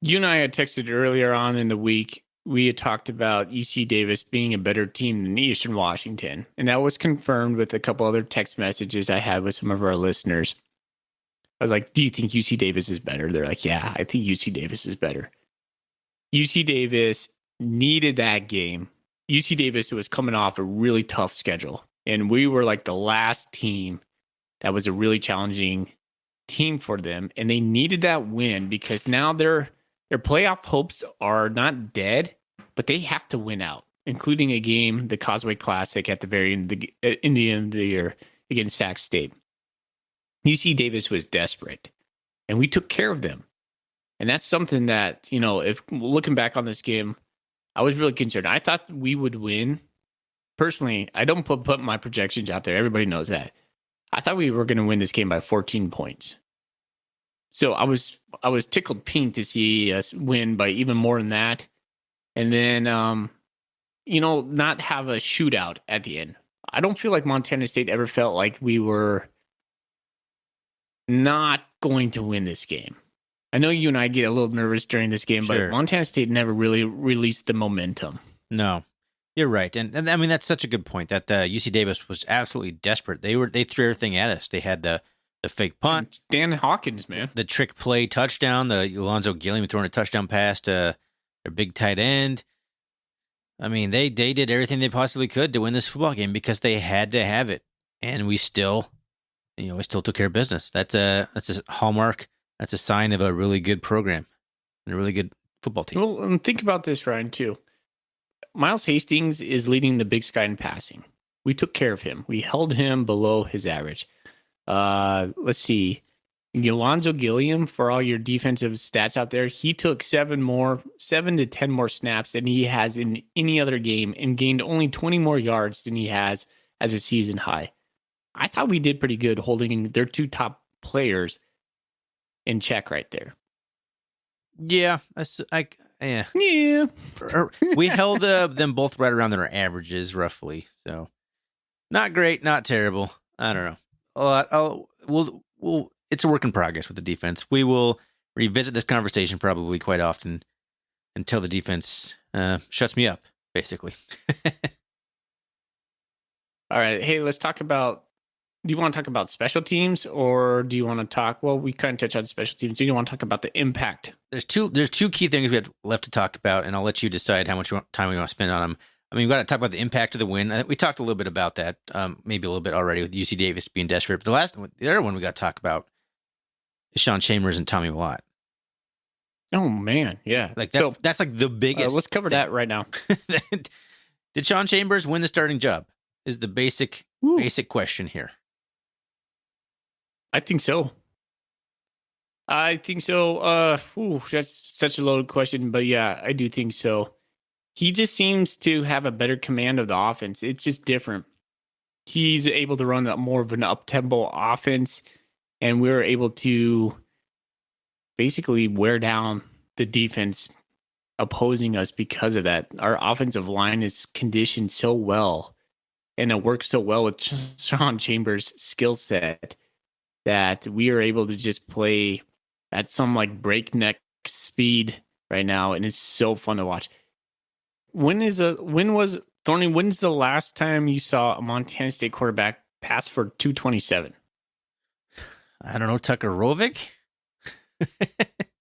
You and I had texted earlier on in the week. We had talked about UC Davis being a better team than Eastern Washington, and that was confirmed with a couple other text messages I had with some of our listeners. I was like, do you think UC Davis is better? They're like, yeah, I think UC Davis is better. UC Davis needed that game. UC Davis was coming off a really tough schedule, and we were like the last team that was a really challenging team for them, and they needed that win because now their playoff hopes are not dead, but they have to win out, including a game, the Causeway Classic at the end of the year against Sac State. UC Davis was desperate, and we took care of them. And that's something that, if looking back on this game, I was really concerned. I thought we would win. Personally, I don't put my projections out there. Everybody knows that. I thought we were going to win this game by 14 points. So I was tickled pink to see us win by even more than that. And then, not have a shootout at the end. I don't feel like Montana State ever felt like we were not going to win this game. I know you and I get a little nervous during this game, Sure. but Montana State never really released the momentum. No, you're right. And I mean, that's such a good point that UC Davis was absolutely desperate. They threw everything at us. They had the fake punt, Dan Hawkins, man, the trick play touchdown, the Alonzo Gilliam throwing a touchdown pass to their big tight end. I mean, they did everything they possibly could to win this football game because they had to have it. And we still took care of business. That's a hallmark. That's a sign of a really good program and a really good football team. Well, and think about this, Ryan, too. Miles Hastings is leading the Big Sky in passing. We took care of him. We held him below his average. Let's see. Alonzo Gilliam, for all your defensive stats out there, he took 7 to 10 more snaps than he has in any other game and gained only 20 more yards than he has as a season high. I thought we did pretty good holding their 2 top players in check right there. Yeah, yeah. Yeah. We held them both right around their averages, roughly. So not great, not terrible. I don't know. We'll. It's a work in progress with the defense. We will revisit this conversation probably quite often until the defense shuts me up, basically. All right. Hey, let's talk about. Do you want to talk about special teams, or do you want to talk? Well, we kind of touched on special teams. Do you want to talk about the impact? There's two key things we have left to talk about, and I'll let you decide how much time we want to spend on them. I mean, we've got to talk about the impact of the win. I think we talked a little bit about that, maybe a little bit already with UC Davis being desperate. But the other one we got to talk about is Sean Chambers and Tommy Willott. Oh man, yeah. Like that's like the biggest. Let's cover that right now. Did Sean Chambers win the starting job? Is the basic question here. I think so. That's such a loaded question, but yeah, I do think so. He just seems to have a better command of the offense. It's just different. He's able to run more of an up-tempo offense, and we're able to basically wear down the defense opposing us because of that. Our offensive line is conditioned so well, and it works so well with Sean Chambers' skill set that we are able to just play at some like breakneck speed right now, and it's so fun to watch. When's the last time you saw a Montana State quarterback pass for 227? I don't know, Tucker Rovig?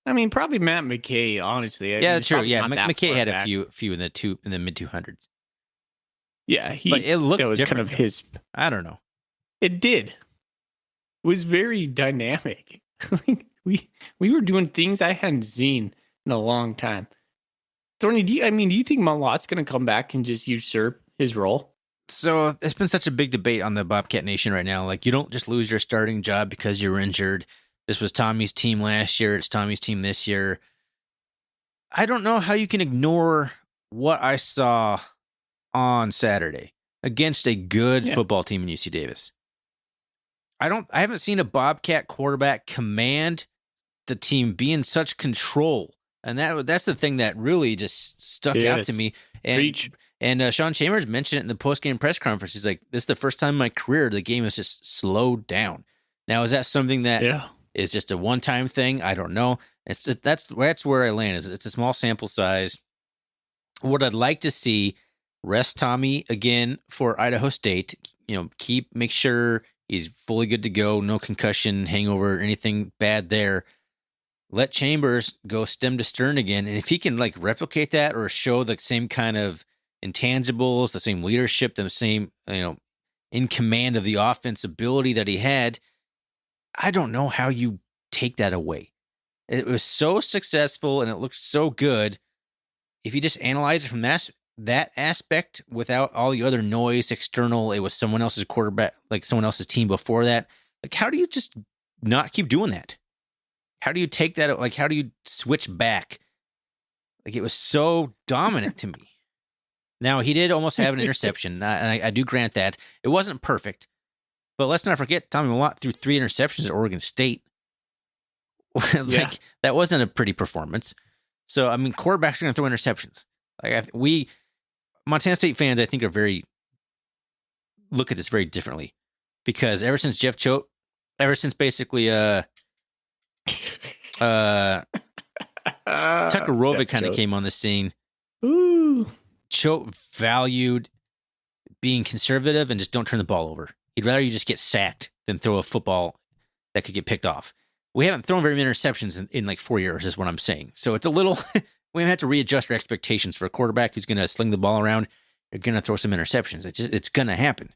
I mean, probably Matt McKay, honestly. Yeah, true. Yeah, McKay had a few in the mid 200s. Yeah, but it looked that was different. Kind of his. I don't know. It did. It was very dynamic. we were doing things I hadn't seen in a long time. Thorny, do you think Malot's going to come back and just usurp his role? So it's been such a big debate on the Bobcat Nation right now. Like, you don't just lose your starting job because you're injured. This was Tommy's team last year. It's Tommy's team this year. I don't know how you can ignore what I saw on Saturday against a good football team in UC Davis. I haven't seen a Bobcat quarterback command the team, be in such control. And that's the thing that really just stuck out to me. And Sean Chambers mentioned it in the post-game press conference. He's like, this is the first time in my career the game has just slowed down. Now, is that something that is just a one-time thing? I don't know. That's where I land. It's a small sample size. What I'd like to see, rest Tommy again for Idaho State. Make sure he's fully good to go. No concussion, hangover, anything bad there. Let Chambers go stem to stern again. And if he can replicate that or show the same kind of intangibles, the same leadership, the same, in command of the offense ability that he had, I don't know how you take that away. It was so successful and it looked so good. If you just analyze it from that aspect without all the other noise external, it was someone else's quarterback, like someone else's team before that. Like, how do you just not keep doing that? How do you take that? Like, how do you switch back? Like, it was so dominant to me. Now, he did almost have an interception, and I do grant that. It wasn't perfect, but let's not forget, Tommy Willott threw 3 interceptions at Oregon State. That wasn't a pretty performance. So, I mean, quarterbacks are going to throw interceptions. Montana State fans, I think, look at this very differently, because ever since basically Tucker Rovig kind of came on the scene. Ooh. Choate valued being conservative and just don't turn the ball over. He'd rather you just get sacked than throw a football that could get picked off. We haven't thrown very many interceptions in like 4 years, is what I'm saying. So it's a little, we have to readjust our expectations for a quarterback who's going to sling the ball around. You're going to throw some interceptions. It's going to happen.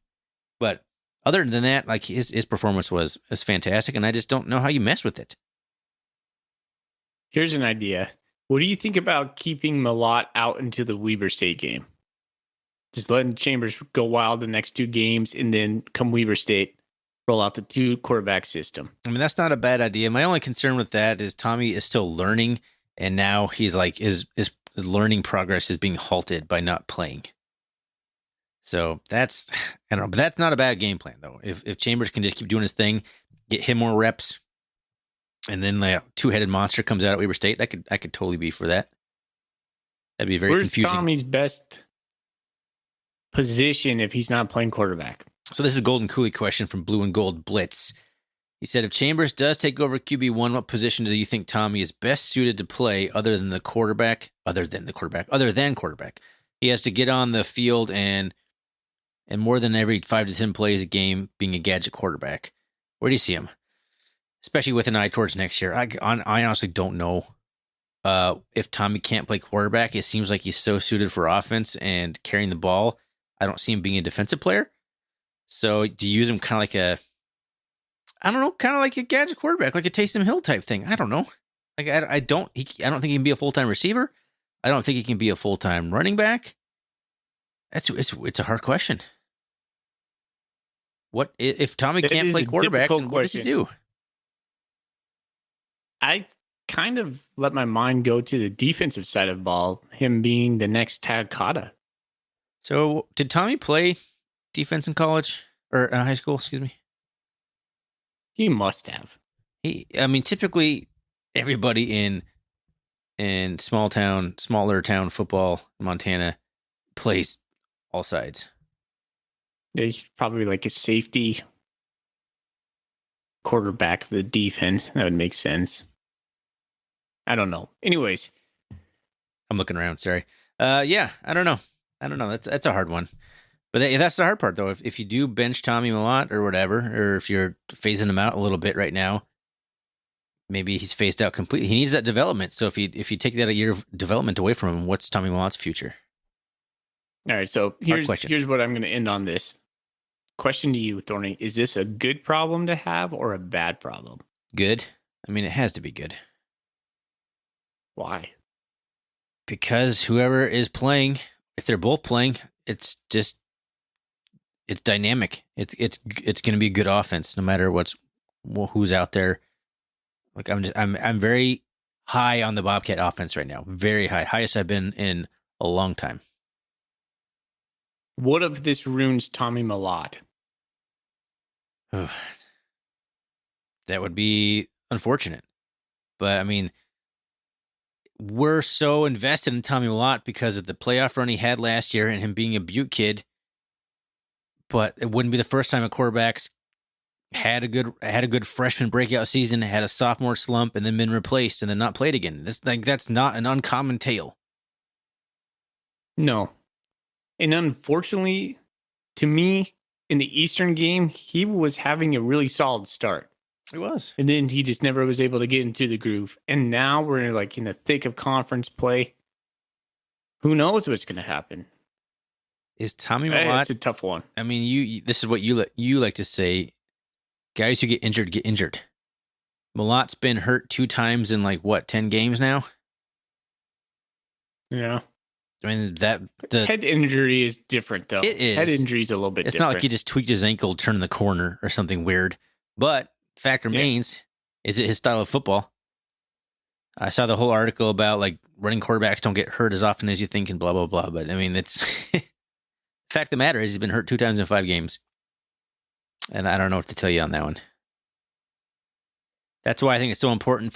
But other than that, like his performance was fantastic, and I just don't know how you mess with it. Here's an idea. What do you think about keeping Malott out into the Weber State game? Just letting Chambers go wild the next 2 games, and then come Weber State, roll out the 2 quarterback system. I mean, that's not a bad idea. My only concern with that is Tommy is still learning, and now he's like his learning progress is being halted by not playing. So I don't know, but that's not a bad game plan though. If Chambers can just keep doing his thing, get him more reps, and then like a two-headed monster comes out at Weber State. I could totally be for that. That'd be very Where's confusing. Tommy's best position if he's not playing quarterback? So this is a Golden Coolie question from Blue and Gold Blitz. He said, if Chambers does take over QB1, what position do you think Tommy is best suited to play other than quarterback? He has to get on the field and more than every 5 to 10 plays a game being a gadget quarterback. Where do you see him? Especially with an eye towards next year. I honestly don't know. If Tommy can't play quarterback, it seems like he's so suited for offense and carrying the ball. I don't see him being a defensive player. So do you use him kind of like like a gadget quarterback, like a Taysom Hill type thing? I don't know. Like I don't think he can be a full-time receiver. I don't think he can be a full-time running back. It's a hard question. What if Tommy can't play quarterback? Then what does he do? I kind of let my mind go to the defensive side of the ball, him being the next Tad Cotta. So did Tommy play defense in college or in high school? Excuse me. He must have. Typically everybody in smaller town football in Montana plays all sides. Yeah, he's probably like a safety quarterback of the defense. That would make sense. I don't know. Anyways, I'm looking around. Sorry. Yeah, I don't know. That's a hard one. But that's the hard part, though. If you do bench Tommy a lot or whatever, or if you're phasing him out a little bit right now, maybe he's phased out completely. He needs that development. So if you take that a year of development away from him, what's Tommy Malotte's future? All right. So here's what I'm going to end on this. Question to you, Thorny. Is this a good problem to have or a bad problem? Good. It has to be good. Why? Because whoever is playing, if they're both playing, it's dynamic. It's going to be a good offense no matter who's out there. Like I'm very high on the Bobcat offense right now. Very high. Highest I've been in a long time. What if this ruins Tommy Malotte? That would be unfortunate. But we're so invested in Tommy Malotte because of the playoff run he had last year and him being a Butte kid. But it wouldn't be the first time a quarterback's had a good freshman breakout season, had a sophomore slump, and then been replaced and then not played again. That's not an uncommon tale. No. And unfortunately, to me, in the Eastern game, he was having a really solid start. It was. And then he just never was able to get into the groove. And now we're in the thick of conference play. Who knows what's going to happen? Is Tommy Malotte? It's a tough one. This is what you like to say. Guys who get injured. Malotte's been hurt 2 times in 10 games now? Yeah. The head injury is different, though. It is. Head injury is a little bit different. It's not like he just tweaked his ankle, turned the corner, or something weird. But fact remains, is it his style of football? I saw the whole article about running quarterbacks don't get hurt as often as you think and blah, blah, blah. But it's fact of the matter is he's been hurt 2 times in 5 games. And I don't know what to tell you on that one. That's why I think it's so important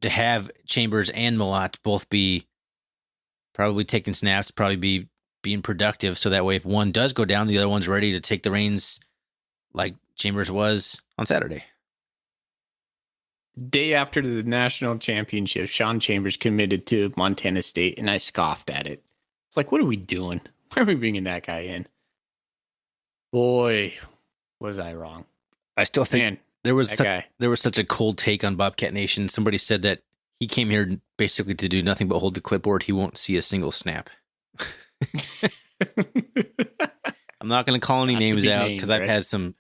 to have Chambers and Malotte both be probably taking snaps, probably be being productive. So that way, if one does go down, the other one's ready to take the reins like Chambers was on Saturday. Day after the national championship, Sean Chambers committed to Montana State, and I scoffed at it. It's like, what are we doing? Why are we bringing that guy in? Boy, was I wrong. I still think there was such a cold take on Bobcat Nation. Somebody said that he came here basically to do nothing but hold the clipboard. He won't see a single snap. I'm not going to call any names out because I've had some,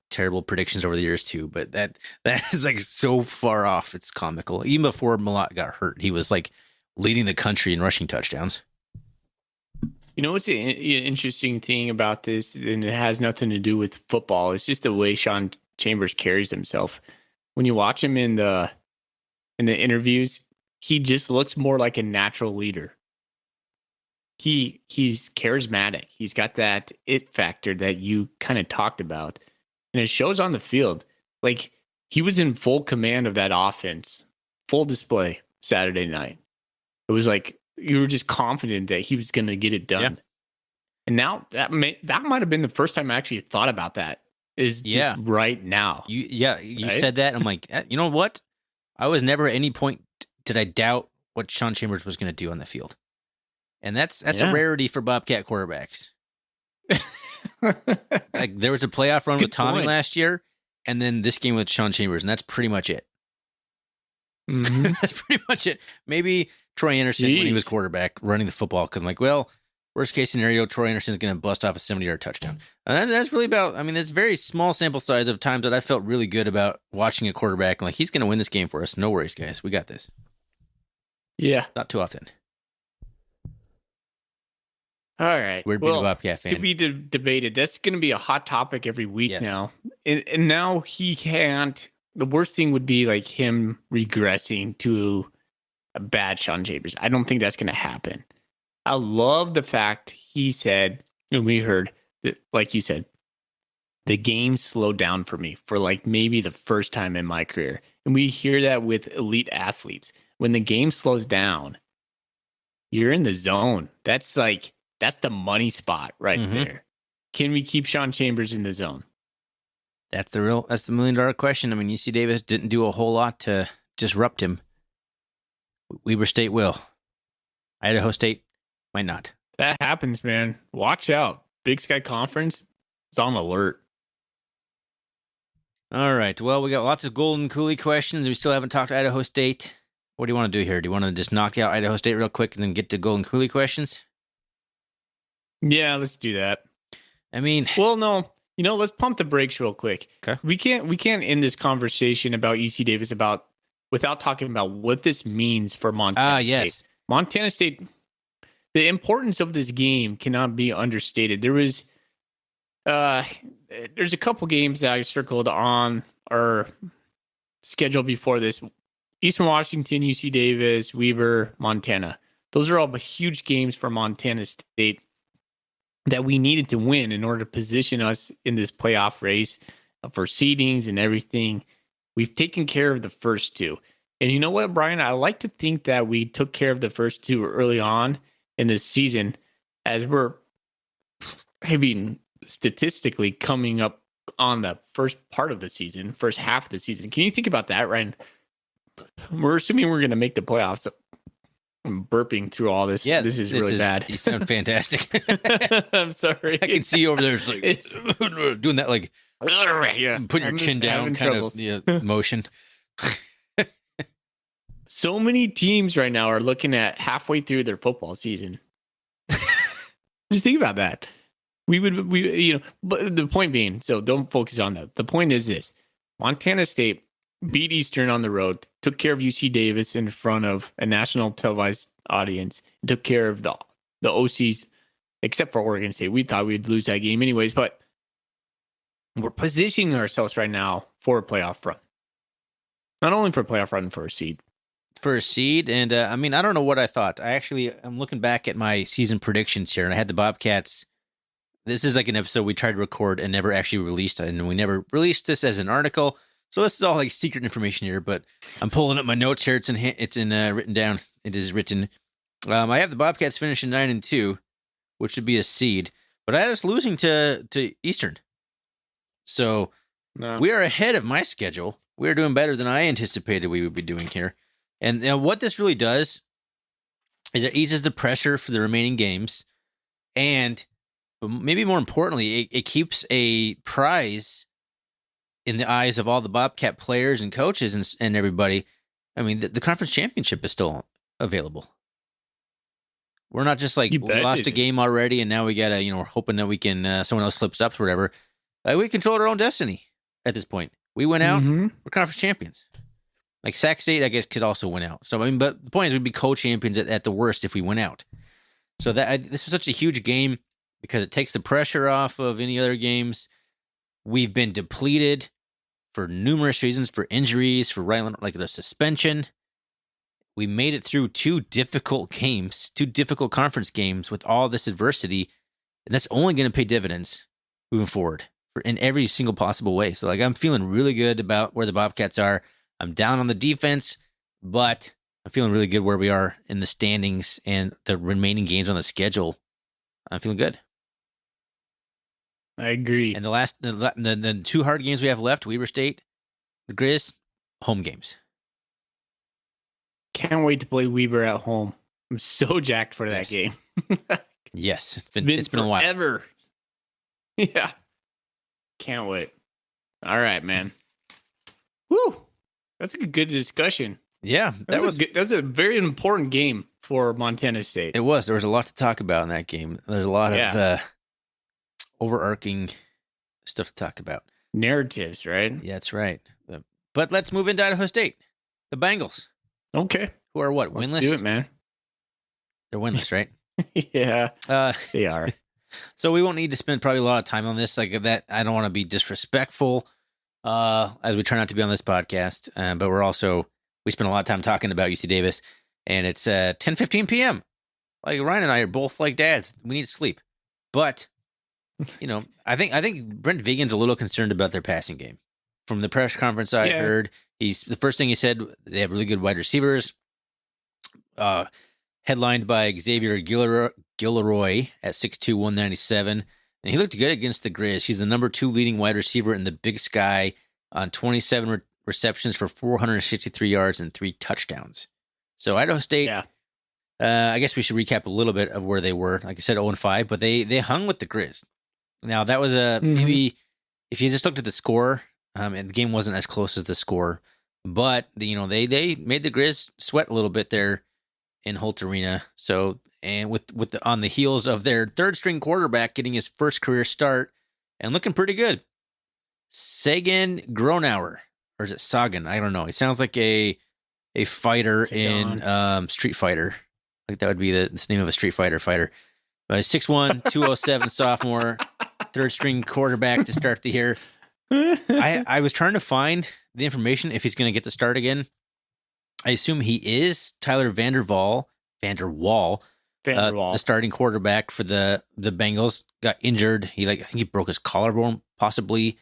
terrible predictions over the years too. But that is so far off. It's comical. Even before Malotte got hurt, he was leading the country in rushing touchdowns. What's the interesting thing about this, and it has nothing to do with football. It's just the way Sean Chambers carries himself. When you watch him in the interviews, he just looks more like a natural leader. He's charismatic. He's got that it factor that you kind of talked about, and it shows on the field. he was in full command of that offense, full display Saturday night. It was like you were just confident that he was going to get it done. Yeah. And now that might have been the first time I actually thought about that. Is just right now. You right? said that. I'm like, you know what? I was never at any point did I doubt what Sean Chambers was going to do on the field, and that's a rarity for Bobcat quarterbacks. Like there was a playoff run with Tommy last year, and then this game with Sean Chambers, and that's pretty much it. Mm-hmm. That's pretty much it. Maybe Troy Anderson when he was quarterback running the football, because I'm like, well, worst case scenario, Troy Anderson's going to bust off a 70-yard touchdown. And that's really about, I mean, it's very small sample size of times that I felt really good about watching a quarterback. And like, he's going to win this game for us. No worries, guys. We got this. Yeah. Not too often. All right. Weird being a Bobcat fan. To be debated. That's going to be a hot topic every week now. And now he can't. The worst thing would be like him regressing to a bad Sean Chambers. I don't think that's going to happen. I love the fact he said, and we heard that, like you said, the game slowed down for me for like maybe the first time in my career. And we hear that with elite athletes. When the game slows down, you're in the zone. That's the money spot right there. Can we keep Sean Chambers in the zone? That's the $1 million question. I mean, UC Davis didn't do a whole lot to disrupt him. Weber State will. Idaho State might not. That happens, man. Watch out. Big Sky Conference is on alert. All right. Well, we got lots of Golden Coolie questions. We still haven't talked to Idaho State. What do you want to do here? Do you want to just knock out Idaho State real quick and then get to Golden Coolie questions? Yeah, let's do that. I mean, well, no. Let's pump the brakes real quick. Okay. We can't end this conversation about UC Davis without talking about what this means for Montana State. Yes. Montana State, the importance of this game cannot be understated. There's a couple games that I circled on our schedule before this. Eastern Washington, UC Davis, Weber, Montana. Those are all huge games for Montana State that we needed to win in order to position us in this playoff race for seedings and everything. We've taken care of the first two. And you know what, Brian? I like to think that we took care of the first two early on in this season, as we're, statistically coming up on the first part of the season, first half of the season. Can you think about that, Ryan? We're assuming we're going to make the playoffs. I'm burping through all this. Yeah, this is really bad. You sound fantastic. I'm sorry. I can see you over there doing that, like putting your chin down kind of motion. So many teams right now are looking at halfway through their football season. Just think about that. But the point being, so don't focus on that. The point is this: Montana State beat Eastern on the road, took care of UC Davis in front of a national televised audience, took care of the OCs, except for Oregon State. We thought we'd lose that game anyways, but we're positioning ourselves right now for a playoff run. Not only for a playoff run, for a seed. For a seed, and I don't know what I thought. I'm looking back at my season predictions here, and I had the Bobcats. This is like an episode we tried to record and never actually released, and we never released this as an article. So this is all like secret information here, but I'm pulling up my notes here. It's written down. It is written. I have the Bobcats finishing 9-2, which would be a seed, but I had us losing to Eastern. So we are ahead of my schedule. We are doing better than I anticipated we would be doing here. And what this really does is it eases the pressure for the remaining games, and maybe more importantly, it keeps a prize in the eyes of all the Bobcat players and coaches and everybody. I mean, the conference championship is still available. We're not just like lost a game already, and now we gotta, we're hoping that we can someone else slips up or whatever. We control our own destiny at this point. We went out, we're conference champions. Like Sac State, I guess, could also win out. So but the point is, we'd be co-champions at the worst if we went out. So this was such a huge game because it takes the pressure off of any other games. We've been depleted for numerous reasons, for injuries, for like the suspension. We made it through two difficult conference games with all this adversity, and that's only going to pay dividends moving forward in every single possible way. So like I'm feeling really good about where the Bobcats are. I'm down on the defense, but I'm feeling really good where we are in the standings and the remaining games on the schedule. I'm feeling good. I agree. And the two hard games we have left, Weber State, the Grizz, home games. Can't wait to play Weber at home. I'm so jacked for that game. Yes, it's been a while. Forever. Yeah. Can't wait. All right, man. Woo. That's a good discussion. Yeah, that was a very important game for Montana State. It was. There was a lot to talk about in that game. There's a lot of overarching stuff to talk about. Narratives, right? Yeah, that's right. But let's move into Idaho State. The Bengals. Okay. Who are what? Winless? Let's do it, man. They're winless, right? Yeah. They are. So we won't need to spend probably a lot of time on this. Like that, I don't want to be disrespectful as we try not to be on this podcast. But we spend a lot of time talking about UC Davis, and it's 10:15 p.m. Like Ryan and I are both like dads. We need to sleep. But I think Brent Vigen's a little concerned about their passing game. From the press conference I heard, the first thing he said, they have really good wide receivers. Headlined by Xavier Gilleroy at 6'2", 197. And he looked good against the Grizz. He's the number 2 leading wide receiver in the Big Sky on 27 receptions for 463 yards and 3 touchdowns. So Idaho State, I guess we should recap a little bit of where they were. Like I said, 0-5, but they hung with the Grizz. Now, that was maybe if you just looked at the score, and the game wasn't as close as the score, but they made the Grizz sweat a little bit there in Holt Arena. So, and on the heels of their third string quarterback getting his first career start and looking pretty good, Sagan Gronauer, or is it Sagan? I don't know. He sounds like a fighter in Street Fighter. Like that would be the name of a Street Fighter fighter. 6'1", 207 sophomore, third string quarterback to start the year. I was trying to find the information if he's going to get the start again. I assume he is. Tyler Vanderwall, the starting quarterback for the Bengals, got injured. I think he broke his collarbone possibly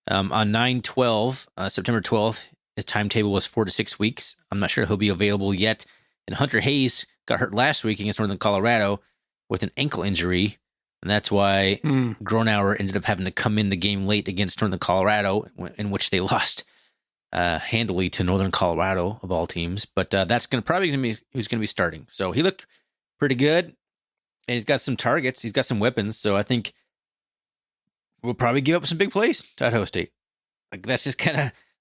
on 9/12, September 12th. His timetable was 4 to 6 weeks. I'm not sure he'll be available yet. And Hunter Hayes got hurt last week against Northern Colorado with an ankle injury. And that's why Gronauer ended up having to come in the game late against Northern Colorado, in which they lost handily to Northern Colorado of all teams. But that's probably going to be who's going to be starting. So he looked pretty good, and he's got some targets. He's got some weapons. So I think we'll probably give up some big plays to Idaho State. Like that's just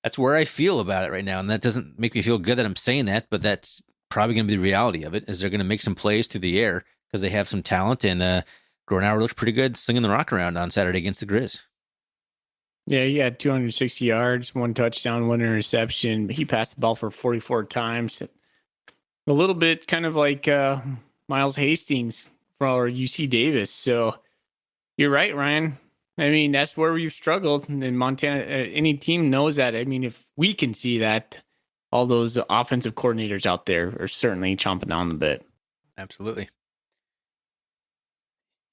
that's where I feel about it right now. And that doesn't make me feel good that I'm saying that, but that's probably going to be the reality of it. Is they're going to make some plays through the air because they have some talent, and Gronauer looked pretty good slinging the rock around on Saturday against the Grizz. Yeah, he had 260 yards, 1 touchdown, 1 interception. He passed the ball for 44 times. A little bit kind of like Miles Hastings for UC Davis. So you're right, Ryan. I mean, that's where we've struggled in Montana. Any team knows that. I mean, if we can see that, all those offensive coordinators out there are certainly chomping on the bit. Absolutely.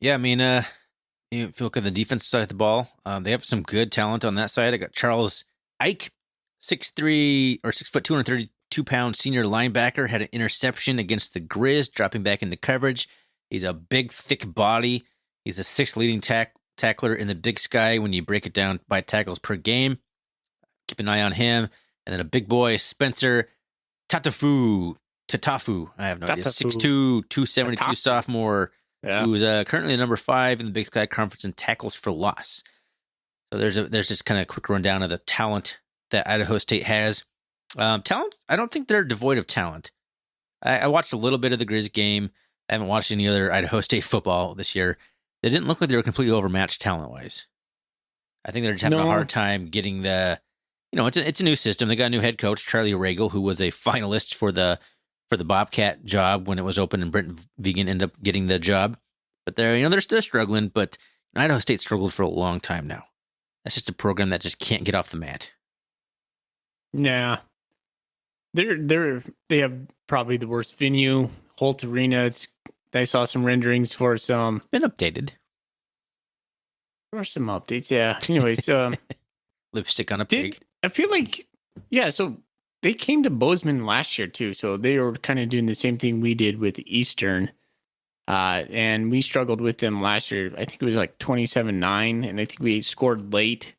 Yeah, I mean, you look at the defense side of the ball. They have some good talent on that side. I got Charles Ike, 6'3" or 6 foot 232-pound senior linebacker, had an interception against the Grizz, dropping back into coverage. He's a big, thick body. He's the 6th leading tackler in the Big Sky when you break it down by tackles per game. Keep an eye on him. And then a big boy, Spencer Tatafu. I have no idea. 6'2", 272 sophomore. Yeah. Who is currently number 5 in the Big Sky Conference in tackles for loss. So there's just kind of a quick rundown of the talent that Idaho State has. Talent, I don't think they're devoid of talent. I watched a little bit of the Grizz game. I haven't watched any other Idaho State football this year. They didn't look like they were completely overmatched talent-wise. I think they're just having a hard time getting it's a new system. They got a new head coach, Charlie Regal, who was a finalist for the Bobcat job when it was open, and Brent Vigen ended up getting the job. But they're still struggling, but Idaho State struggled for a long time now. That's just a program that just can't get off the mat. Yeah. They have probably the worst venue, Holt Arena. I saw some renderings for some. Been updated. There were some updates. Yeah. Anyways, Lipstick on a pig. I feel like, yeah, so they came to Bozeman last year too. So they were kind of doing the same thing we did with Eastern. And we struggled with them last year. I think it was like 27-9. And I think we scored late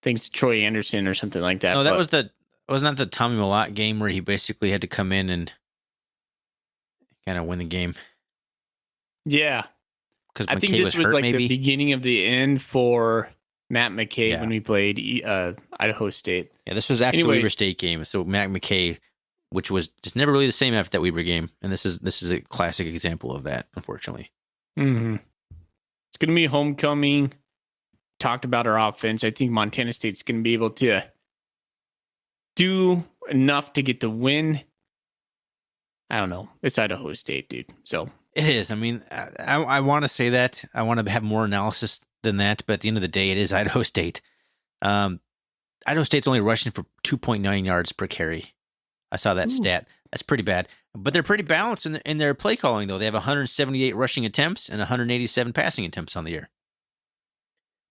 thanks to Troy Anderson or something like that. No, that wasn't that the Tommy Millott game where he basically had to come in and kind of win the game? Yeah. Because I think this was hurt, like maybe? the beginning of the end for Matt McKay when we played Idaho State. Yeah, this was after the Weber State game. So Matt McKay, which was just never really the same after that Weber game, and this is a classic example of that, unfortunately. Mm-hmm. It's going to be homecoming. Talked about our offense. I think Montana State's going to be able to do enough to get the win. I don't know. It's Idaho State, dude. So it is. I mean, I want to say that. I want to have more analysis than that, but at the end of the day, it is Idaho State. Idaho State's only rushing for 2.9 yards per carry. I saw that stat. That's pretty bad. But they're pretty balanced in their play calling, though. They have 178 rushing attempts and 187 passing attempts on the year.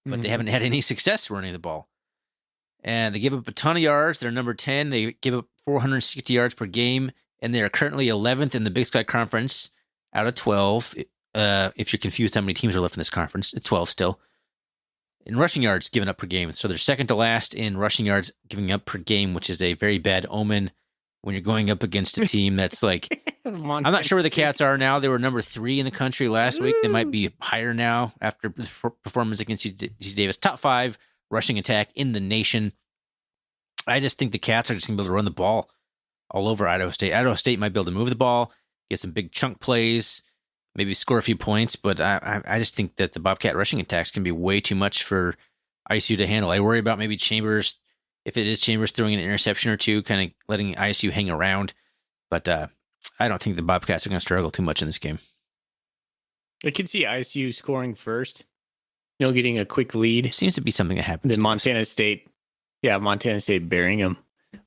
But they haven't had any success running the ball. And they give up a ton of yards. They're number 10. They give up 460 yards per game, and they are currently 11th in the Big Sky Conference out of 12. If you're confused how many teams are left in this conference, it's 12 still. In rushing yards given up per game. So they're second to last in rushing yards giving up per game, which is a very bad omen when you're going up against a team that's like, I'm not sure where the Cats are now. They were number 3 in the country last week. They might be higher now after performance against UC Davis. Top 5 rushing attack in the nation. I just think the Cats are just going to be able to run the ball all over Idaho State. Idaho State might be able to move the ball, get some big chunk plays, maybe score a few points, but I just think that the Bobcat rushing attacks can be way too much for ISU to handle. I worry about maybe Chambers, if it is Chambers throwing an interception or two, kind of letting ISU hang around. But I don't think the Bobcats are going to struggle too much in this game. I can see ISU scoring first, getting a quick lead. It seems to be something that happens. Then Montana State burying them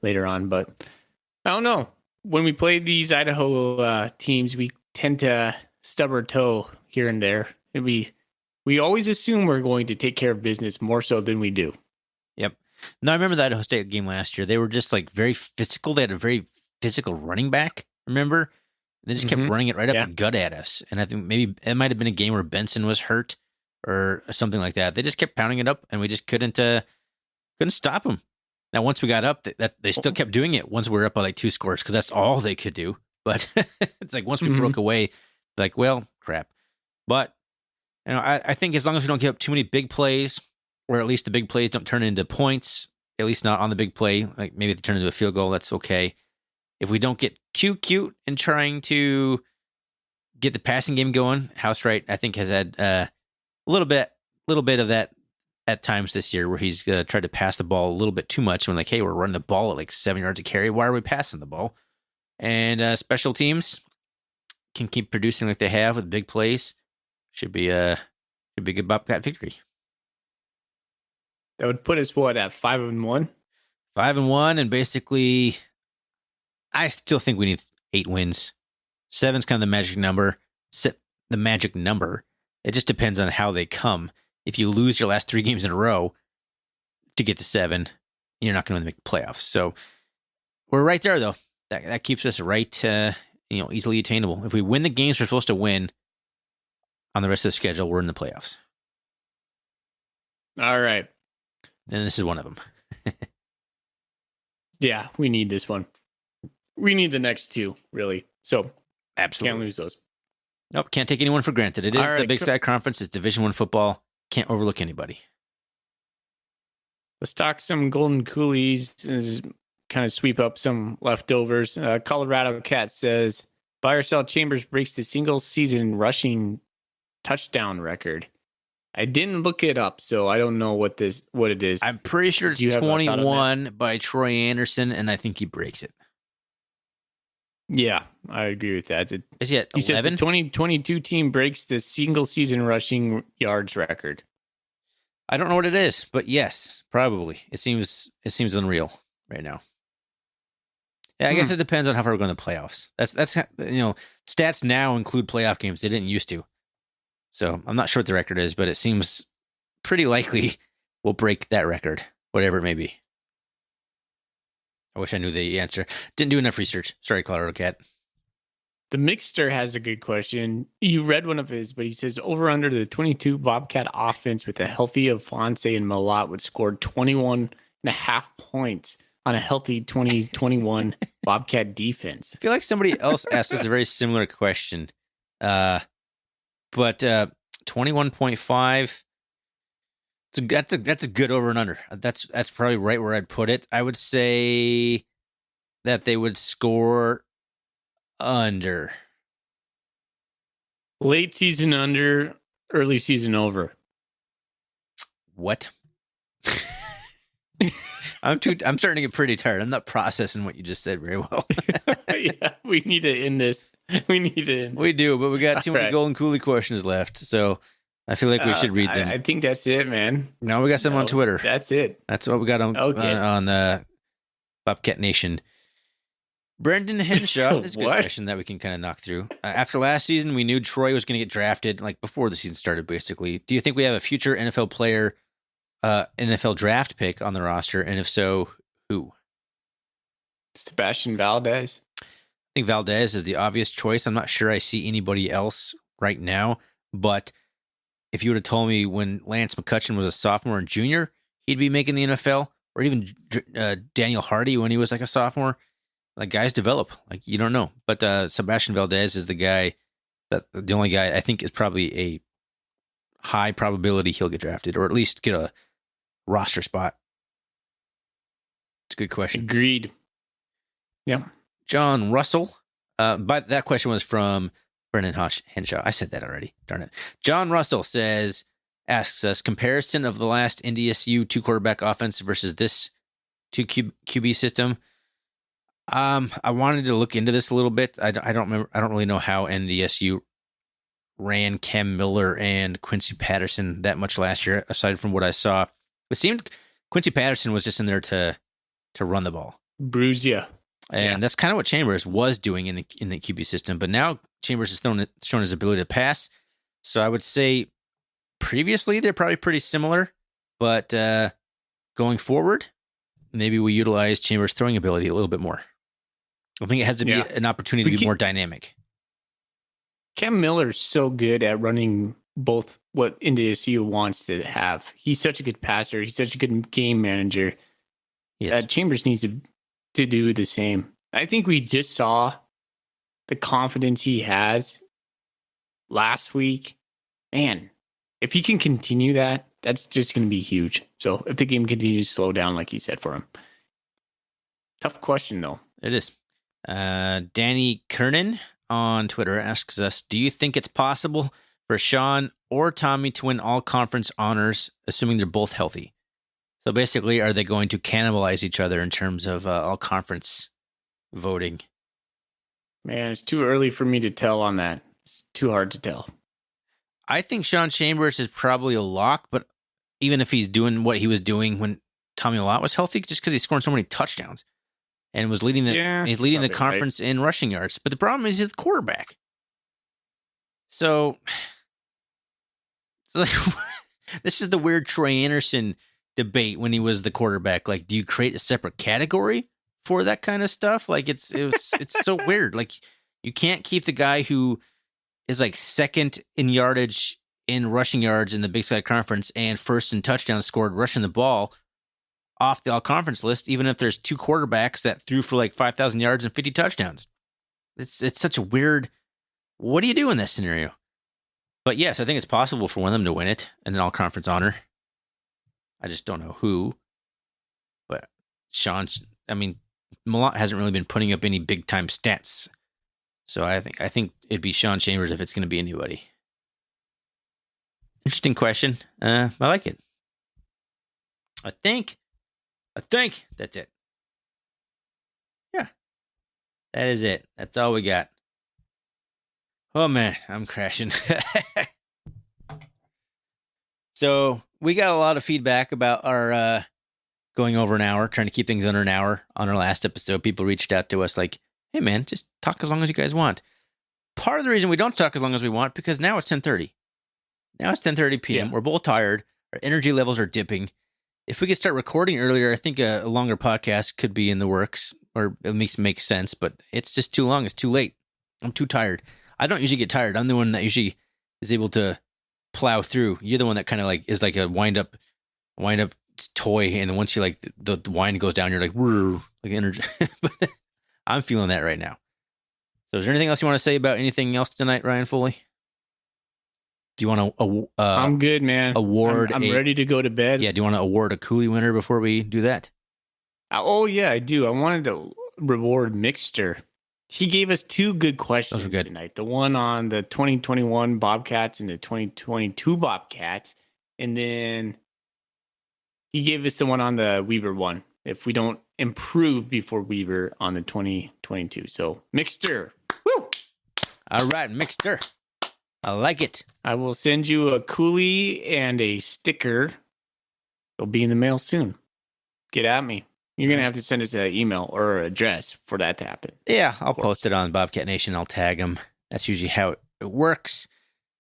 later on. But I don't know. When we play these Idaho teams, we tend to stub our toe here and there. And we always assume we're going to take care of business more so than we do. Yep. No, I remember the Idaho State game last year. They were just like very physical. They had a very physical running back, remember? They just kept running it right up the gut at us. And I think maybe it might have been a game where Benson was hurt or something like that. They just kept pounding it up, and we just couldn't stop them. Now, once we got up, that they still kept doing it once we were up by like 2 scores because that's all they could do. But it's like once we broke away, like, well, crap. But I think as long as we don't give up too many big plays, or at least the big plays don't turn into points, at least not on the big play, like maybe they turn into a field goal, that's okay. If we don't get too cute in trying to get the passing game going, Housewright, I think, has had a little bit of that at times this year where he's tried to pass the ball a little bit too much when like, hey, we're running the ball at like 7 yards a carry. Why are we passing the ball? And special teams can keep producing like they have with big plays. Should be a good Bobcat victory. That would put us at 5-1? 5-1, and basically, I still think we need 8 wins. 7's kind of the magic number. It just depends on how they come. If you lose your last 3 games in a row to get to 7, you're not going to make the playoffs. So we're right there, though. That keeps us right, easily attainable. If we win the games we're supposed to win on the rest of the schedule, we're in the playoffs. All right. And this is one of them. Yeah, we need this one. We need the next 2, really. So absolutely can't lose those. Nope, can't take anyone for granted. It is right, the Big Sky Conference. It's Division I football. Can't overlook anybody. Let's talk some Golden Coolies. Kind of sweep up some leftovers. Colorado Cat says, buy or sell Chambers breaks the single season rushing touchdown record. I didn't look it up, so I don't know what it is. I'm pretty sure it's 21 by Troy Anderson, and I think he breaks it. Yeah, I agree with that. Is he at 11? He says the 2022 team breaks the single season rushing yards record. I don't know what it is, but yes, probably. It seems unreal right now. Yeah, I guess it depends on how far we're going to the playoffs. That's stats now include playoff games. They didn't used to. So I'm not sure what the record is, but it seems pretty likely will break that record, whatever it may be. I wish I knew the answer. Didn't do enough research. Sorry, Colorado Cat. The Mixter has a good question. You read one of his, but he says over under the 22 Bobcat offense with a healthy Afonso and Malott would score 21.5 points on a healthy 2021 Bobcat defense. I feel like somebody else asked us a very similar question. But 21.5, that's a good over and under. That's probably right where I'd put it. I would say that they would score under. Late season under, early season over. What? I'm starting to get pretty tired. I'm not processing what you just said very well. Yeah, we need to end this. We do, but we got too many Golden Coolie questions left, so I feel like we should read them. I think that's it, man. No, we got some on Twitter. That's it. That's what we got on the Bobcat Nation. Brendan Henshaw, this is a good question that we can kind of knock through. After last season, we knew Troy was going to get drafted, like before the season started, basically. Do you think we have a future NFL player, NFL draft pick on the roster? And if so, who? Sebastian Valdez. I think Valdez is the obvious choice. I'm not sure I see anybody else right now, but if you would have told me when Lance McCutcheon was a sophomore and junior, he'd be making the NFL, or even Daniel Hardy when he was like a sophomore, like guys develop, like you don't know. But Sebastian Valdez is the only guy I think is probably a high probability he'll get drafted, or at least get a roster spot. It's a good question. Agreed. Yeah. John Russell. But that question was from Brendan Henshaw. I said that already. Darn it. John Russell asks us comparison of the last NDSU 2-quarterback offense versus this 2 QB system. I wanted to look into this a little bit. I don't remember. I don't really know how NDSU ran Cam Miller and Quincy Patterson that much last year, aside from what I saw. It seemed Quincy Patterson was just in there to run the ball. Bruise you. And that's kind of what Chambers was doing in the QB system. But now Chambers has shown his ability to pass. So I would say previously they're probably pretty similar. But going forward, maybe we utilize Chambers' throwing ability a little bit more. I think it has to be an opportunity to be more dynamic. Cam Miller's so good at running both what NDSU wants to have. He's such a good passer. He's such a good game manager. Yes. Chambers needs to do the same. I think we just saw the confidence he has last week. Man, if he can continue that, that's just going to be huge. So if the game continues to slow down, like he said for him. Tough question, though. It is. Danny Kernan on Twitter asks us, do you think it's possible for Sean or Tommy to win all conference honors, assuming they're both healthy? So basically, are they going to cannibalize each other in terms of all conference voting? Man, it's too early for me to tell on that. It's too hard to tell. I think Sean Chambers is probably a lock, but even if he's doing what he was doing when Tommy Lott was healthy, just because he's scoring so many touchdowns and was leading the conference in rushing yards. But the problem is he's the quarterback. So like, this is the weird Troy Anderson debate when he was the quarterback. Like, do you create a separate category for that kind of stuff? Like, it's so weird. Like, you can't keep the guy who is like second in yardage in rushing yards in the Big Sky Conference and first in touchdowns scored rushing the ball off the all-conference list, even if there's two quarterbacks that threw for like 5,000 yards and 50 touchdowns. It's such a weird, what do you do in this scenario? But yes, I think it's possible for one of them to win it in an all-conference honor. I just don't know who. But Malott hasn't really been putting up any big-time stats. So I think it'd be Sean Chambers if it's going to be anybody. Interesting question. I like it. I think that's it. Yeah. That is it. That's all we got. Oh man, I'm crashing. So we got a lot of feedback about our going over an hour, trying to keep things under an hour on our last episode. People reached out to us like, hey man, just talk as long as you guys want. Part of the reason we don't talk as long as we want, because now it's 10:30. Now it's 10:30 p.m. Yeah. We're both tired. Our energy levels are dipping. If we could start recording earlier, I think a longer podcast could be in the works, or it makes sense, but it's just too long. It's too late. I'm too tired. I don't usually get tired. I'm the one that usually is able to plow through. You're the one that kind of like is like a wind up toy, and once you like the wind goes down, you're like, woo, like energy. But I'm feeling that right now. So is there anything else you want to say about anything else tonight, Ryan Foley? Do you want to I'm good, man. Award I'm ready to go to bed. Yeah, do you want to award a Coolie winner before we do that? Oh yeah, I do. I wanted to reward Mixter. He gave us 2 good questions tonight. The one on the 2021 Bobcats and the 2022 Bobcats. And then he gave us the one on the Weber one. If we don't improve before Weber on the 2022. So, Mixter. Woo! All right, Mixter. I like it. I will send you a Coolie and a sticker. It'll be in the mail soon. Get at me. You're going to have to send us an email or an address for that to happen. Yeah, I'll post it on Bobcat Nation. I'll tag them. That's usually how it works.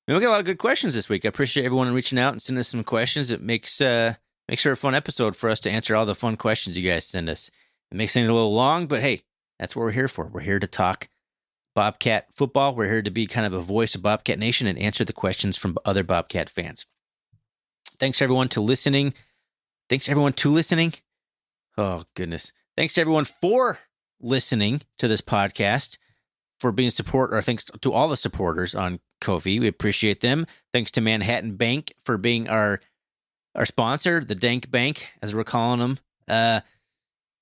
And we got a lot of good questions this week. I appreciate everyone reaching out and sending us some questions. It makes for a fun episode for us to answer all the fun questions you guys send us. It makes things a little long, but hey, that's what we're here for. We're here to talk Bobcat football. We're here to be kind of a voice of Bobcat Nation and answer the questions from other Bobcat fans. Thanks everyone to listening. Oh, goodness. Thanks, everyone, for listening to this podcast, for being or thanks to all the supporters on Ko-fi. We appreciate them. Thanks to Manhattan Bank for being our sponsor, the Dank Bank, as we're calling them.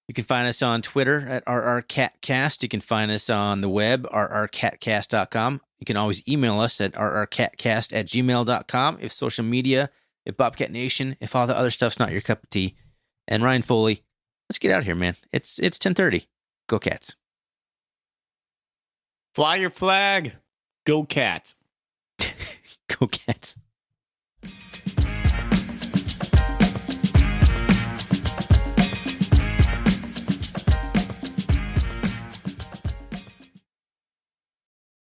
You can find us on Twitter at RRCatcast. You can find us on the web, rrcatcast.com. You can always email us at rrcatcast@gmail.com if social media, if Bobcat Nation, if all the other stuff's not your cup of tea. And Ryan Foley, let's get out of here, man. It's 10:30. Go Cats. Fly your flag. Go Cats. Go Cats.